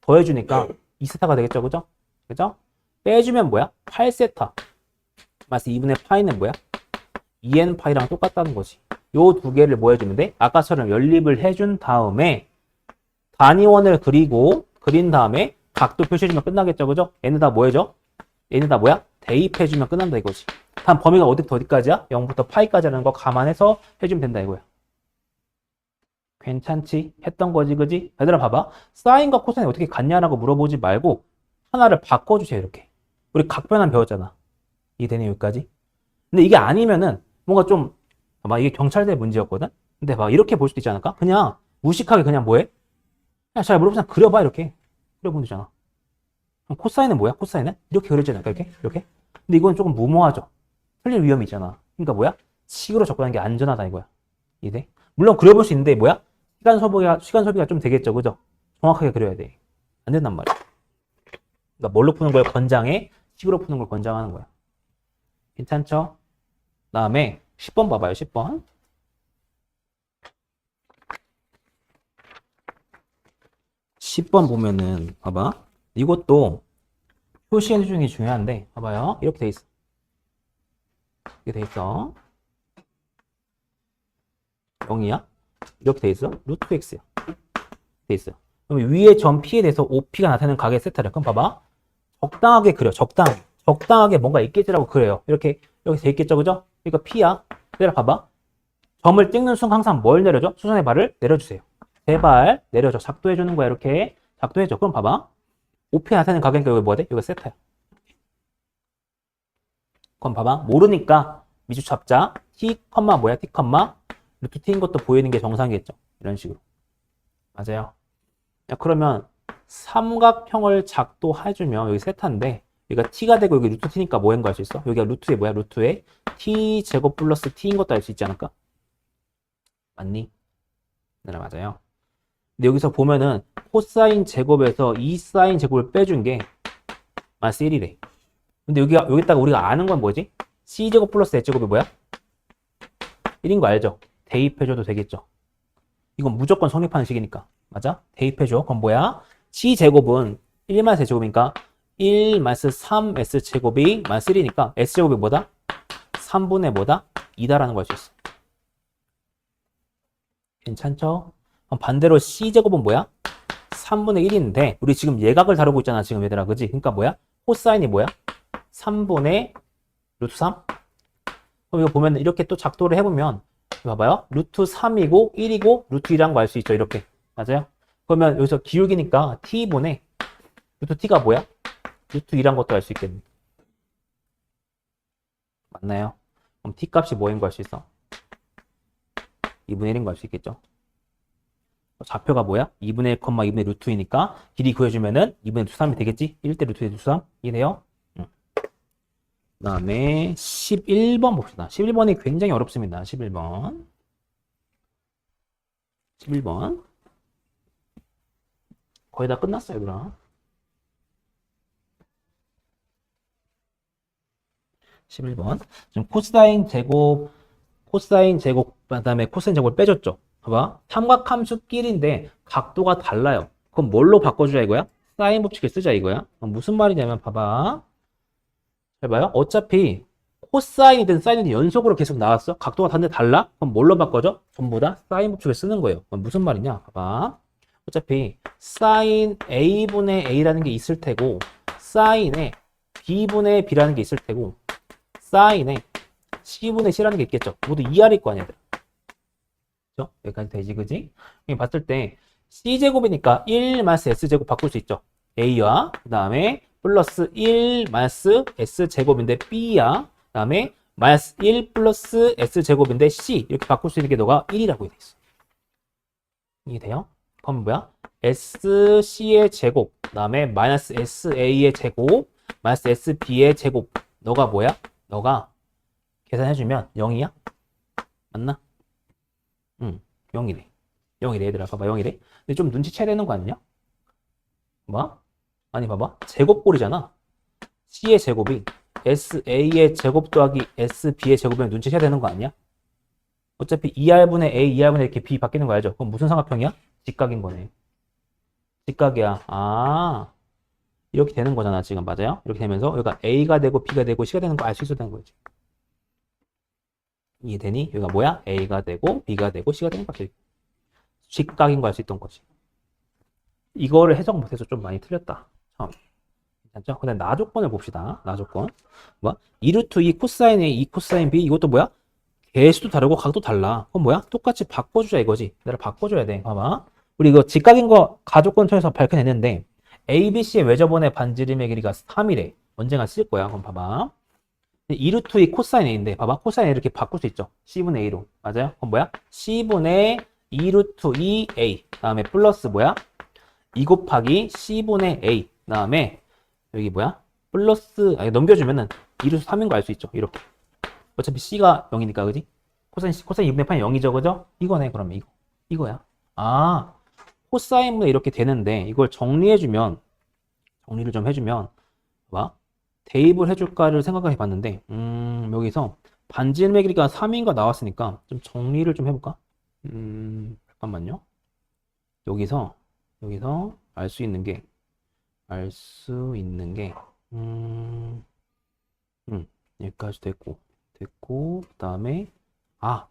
더해주니까 2세타가 되겠죠. 그죠? 그죠? 빼주면 뭐야? 8세타. 마이너스 2분의 파이는 뭐야? 2n 파이랑 똑같다는 거지. 요 두 개를 뭐 해주면 돼? 아까처럼 연립을 해준 다음에 단위원을 그린 다음에 각도 표시해주면 끝나겠죠. 그죠? 얘는 다 뭐 해줘? 얘는 다 뭐야? 대입해주면 끝난다 이거지. 단 범위가 어디부터 어디까지야? 0부터 파이까지라는 거 감안해서 해주면 된다 이거야. 괜찮지? 했던 거지, 그지? 얘들아 봐봐. 사인과 코사인이 어떻게 같냐라고 물어보지 말고 하나를 바꿔주세요, 이렇게. 우리 각변환 배웠잖아. 이해되네, 여기까지? 근데 이게 아니면은 뭔가 좀, 봐봐, 이게 경찰대 문제였거든? 근데 봐, 이렇게 볼 수도 있지 않을까? 그냥 무식하게 그냥 뭐해? 그냥 잘 모르고 그냥 그려봐, 이렇게. 그려보면 되잖아. 그럼 코사인은 뭐야? 코사인은? 이렇게 그려지지 않을까? 이렇게? 근데 이건 조금 무모하죠? 틀릴 위험이 있잖아. 그러니까 뭐야? 식으로 접근하는 게 안전하다 이거야. 이해? 물론 그려볼 수 있는데 뭐야? 시간 소비가 좀 되겠죠, 그죠? 정확하게 그려야 돼. 안 된단 말이야. 그러니까 뭘로 푸는 걸 권장해? 식으로 푸는 걸 권장하는 거야. 괜찮죠? 다음에 10번 봐봐요, 10번. 10번 보면은 봐봐. 이것도 표시해 주는 게 중요한데 봐봐요. 이렇게 돼 있어. 이렇게 돼 있어. 0이야? 이렇게 돼 있어. 루트 x야. 돼 있어. 그럼 위에 점 P에 대해서 OP가 나타나는 각의 세타를. 그럼 봐봐. 적당하게 그려. 적당하게 뭔가 있겠지라고 그래요. 이렇게 돼 있겠죠, 그죠? 그러니까 P야. 얘들아 봐봐. 점을 찍는 순간 항상 뭘 내려줘? 수선의 발을 내려주세요. 제발 내려줘. 작도해 주는 거야. 이렇게 작도해줘. 그럼 봐봐. OP가 나타나는 각이니까 여기 뭐야 돼? 여기 세타야. 그럼 봐봐. 모르니까 미주 잡자. T, 뭐야? T, 루트 T인 것도 보이는 게 정상이겠죠. 이런 식으로. 맞아요. 야, 그러면 삼각형을 작도해주면 여기 세타인데 여기가 T가 되고 여기 루트 T니까 뭐인 거 알 수 있어? 여기가 루트에 뭐야? 루트에 T 제곱 플러스 T인 것도 알 수 있지 않을까? 맞니? 네, 맞아요. 근데 여기서 보면은 코사인 제곱에서 이 사인 제곱을 빼준 게 마이너스 1이래. 근데 여기다가 우리가 아는 건 뭐지? C제곱 플러스 H제곱이 뭐야? 1인 거 알죠? 대입해줘도 되겠죠? 이건 무조건 성립하는 식이니까. 맞아? 대입해줘. 그럼 뭐야? C제곱은 1 마이너스 S제곱이니까 1 마이너스 3S제곱이 마이너스 1이니까 S제곱이 뭐다? 3분의 뭐다? 2다라는 걸 알 수 있어. 괜찮죠? 그럼 반대로 C제곱은 뭐야? 3분의 1인데 우리 지금 예각을 다루고 있잖아. 지금 얘들아. 그지? 그러니까 뭐야? 코사인이 뭐야? 3분의 루트 3? 그럼 이거 보면 이렇게 또 작도를 해보면 봐봐요. 루트 3이고 1이고 루트 2라는 거 알 수 있죠. 이렇게. 맞아요? 그러면 여기서 기울기니까 T분의 루트 T가 뭐야? 루트 2란 것도 알 수 있겠네. 맞나요? 그럼 t 값이 뭐인 거 알 수 있어? 2분의 1인 거 알 수 있겠죠? 좌표가 뭐야? 2분의 1, 2분의 루트 2니까 길이 구해주면은 2분의 루트 3이 되겠지? 1대 루트 2 루트 3? 이해돼요? 응. 그 다음에 11번 봅시다. 11번이 굉장히 어렵습니다. 11번. 11번. 거의 다 끝났어요, 얘들아. 11번. 지금 코사인 제곱, 그 다음에 코사인 제곱을 빼줬죠. 봐봐. 삼각함수끼리인데 각도가 달라요. 그럼 뭘로 바꿔주자 이거야? 사인 법칙을 쓰자 이거야. 무슨 말이냐면 봐봐. 잘 봐요. 어차피 코사인이든 사인이든 연속으로 계속 나왔어. 각도가 다른데 달라? 그럼 뭘로 바꿔줘? 전부 다 사인 법칙을 쓰는 거예요. 그럼 무슨 말이냐? 봐봐. 어차피 사인 A분의 A라는 게 있을 테고 사인에 B분의 B라는 게 있을 테고 사인에 C분의 C라는 게 있겠죠. 모두 2R일 거 아니야. 그죠? 여기까지 되지, 그지? 여기 봤을 때 C제곱이니까 1 마이너스 S제곱 바꿀 수 있죠. A와 그 다음에 플러스 1 마이너스 S제곱인데 B야. 그 다음에 마이너스 1 플러스 S제곱인데 C 이렇게 바꿀 수 있는 게 너가 1이라고 돼 있어. 이게 돼요? 그럼 뭐야? SC의 제곱 그 다음에 마이너스 SA의 제곱 마이너스 SB의 제곱 너가 뭐야? 너가 계산해주면 0이야? 맞나? 응, 0이래. 0이래, 얘들아. 봐봐, 0이래. 근데 좀 눈치채야 되는 거 아니냐? 뭐? 아니, 봐봐. 제곱꼴이잖아. C의 제곱이 SA의 제곱 더하기 SB의 제곱이면 눈치채야 되는 거 아니야? 어차피 2R분의 A, 2R분의 이렇게 B 바뀌는 거 알죠? 그럼 무슨 삼각형이야? 직각인 거네. 직각이야. 아, 이렇게 되는 거잖아, 지금. 맞아요? 이렇게 되면서 여기가 A가 되고 B가 되고 C가 되는 거 알 수 있어야 되는 거지. 이해되니? 여기가 뭐야? A가 되고 B가 되고 C가 되는 거지. 직각인 거 알 수 있던 거지. 이거를 해석 못해서 좀 많이 틀렸다. 처음. 괜찮죠? 근데 나 조건을 봅시다. 나 조건. 뭐야? 2루트 2 코사인 A, 2 코사인 B. 이것도 뭐야? 개수도 다르고 각도 달라. 그럼 뭐야? 똑같이 바꿔주자 이거지. 내가 바꿔줘야 돼. 봐봐. 우리 이거 직각인 거 가조건 통해서 밝혀냈는데 ABC의 외접원의 반지름의 길이가 3이래. 언젠가 쓸 거야. 그럼 봐봐. 2루트 2 코사인 A인데 봐봐. 코사인 A 이렇게 바꿀 수 있죠. C분의 A로. 맞아요? 그럼 뭐야? C분의 2루트 2A. 다음에 플러스 뭐야? 2 곱하기 C분의 A. 다음에 여기 뭐야? 플러스 아니 넘겨주면은 2루트 3인 거 알 수 있죠. 이렇게. 어차피 C가 0이니까 그지? 코사인 2분의 8이 0이죠. 그죠? 이거네. 그러면 이거야. 아, 코사인분의 이렇게 되는데 이걸 정리해주면 정리를 좀 해주면 봐. 대입을 해줄까를 생각해 봤는데 여기서 반지름의 길이가 3인가 나왔으니까 좀 정리를 좀 해볼까? 잠깐만요. 여기서 알 수 있는 게 여기까지 됐고 그 다음에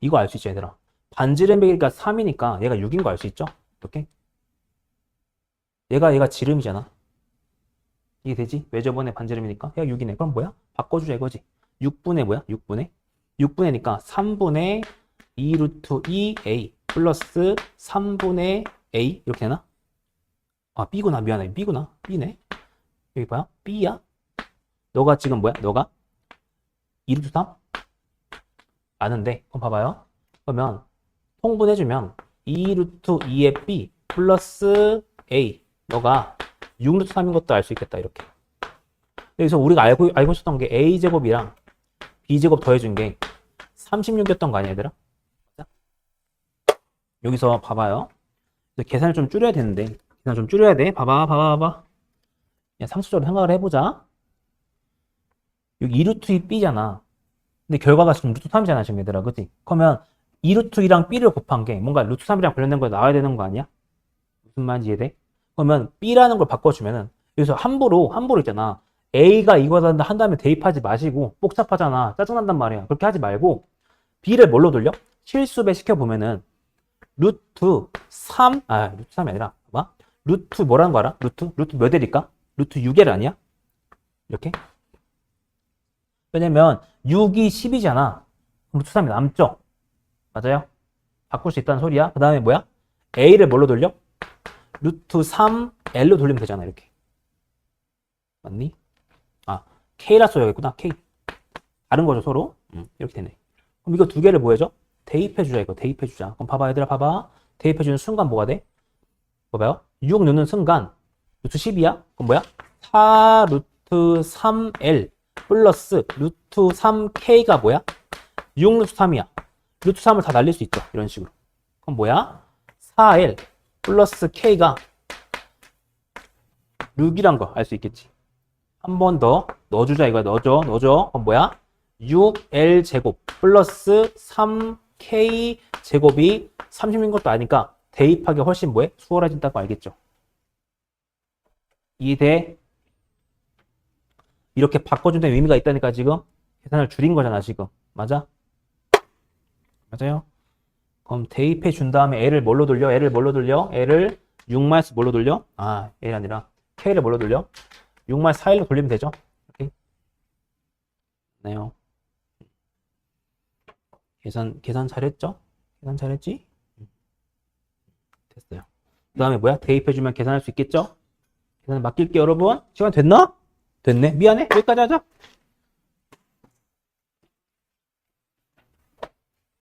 이거 알 수 있죠 얘들아. 반지름의 길이가 3이니까 얘가 6인 거 알 수 있죠? 이렇게 얘가 지름이잖아. 이게 되지? 외접원의 반지름이니까 얘가 6이네. 그럼 뭐야? 바꿔주자 이거지. 6분의 뭐야? 6분의니까 3분의 2 루트 2a 플러스 3분의 a 이렇게 되나? b구나. 미안해. b구나. b네. 여기 봐요. b야. 너가 지금 뭐야? 너가 2 루트 3? 아는데 그럼 봐봐요. 그러면 통분해주면 2 루트 2의 b 플러스 a 너가 6 루트 3인 것도 알 수 있겠다. 이렇게. 여기서 우리가 알고 있었던 게 a제곱이랑 b제곱 더해준 게 36이었던 거 아니야 얘들아? 여기서 봐봐요. 계산을 좀 줄여야 되는데 계산 좀 줄여야 돼. 봐봐. 그냥 상식적으로 생각을 해보자. 여기 2 루트 2 b잖아. 근데 결과가 지금 루트 3이잖아 지금 얘들아. 그치? 그러면 2 루트 2랑 b를 곱한 게 뭔가 루트 3이랑 관련된 거 나와야 되는 거 아니야? 무슨 말인지 이해돼? 그러면 b라는 걸 바꿔주면은 여기서 함부로 있잖아. a가 이거다 한 다음에 대입하지 마시고 복잡하잖아. 짜증난단 말이야. 그렇게 하지 말고 b를 뭘로 돌려? 실수배 시켜보면은 루트 3, 루트 3이 아니라 봐봐. 루트 뭐라는 거 알아? 루트 몇 L일까? 루트 6L 아니야? 이렇게? 왜냐면 6이 10이잖아. 루트 3이 남죠? 맞아요? 바꿀 수 있다는 소리야. 그 다음에 뭐야? A를 뭘로 돌려? 루트 3L로 돌리면 되잖아. 이렇게. 맞니? K라 써야겠구나. K. 다른 거죠, 서로. 이렇게 되네. 그럼 이거 두 개를 뭐 해줘? 대입해주자, 이거. 대입해주자. 그럼 봐봐, 얘들아, 봐봐. 대입해주는 순간 뭐가 돼? 봐봐요. 6 넣는 순간, 루트 10이야? 그럼 뭐야? 4 루트 3L 플러스 루트 3K가 뭐야? 6 루트 3이야. 루트 3을 다 날릴 수 있죠. 이런 식으로. 그럼 뭐야? 4L 플러스 K가 6이란 거 알 수 있겠지. 한 번 더 넣어주자, 이거야. 넣어줘. 그럼 뭐야? 6L 제곱 플러스 3K 제곱이 30인 것도 아니까 대입하기 훨씬 뭐해? 수월해진다고 알겠죠? 이대 이렇게 바꿔준다는 의미가 있다니까 지금 계산을 줄인 거잖아 지금. 맞아? 맞아요? 그럼 대입해 준 다음에 L을 뭘로 돌려? L을 6 마이너스 뭘로 돌려? 아, L이 아니라 K를 뭘로 돌려? 6 마이너스 4L로 돌리면 되죠? 오케이? 네요. 계산 잘했죠? 계산 잘했지? 됐어요. 그 다음에 뭐야? 대입해주면 계산할 수 있겠죠? 계산 맡길게요, 여러분. 시간 됐나? 됐네. 미안해. 여기까지 하자.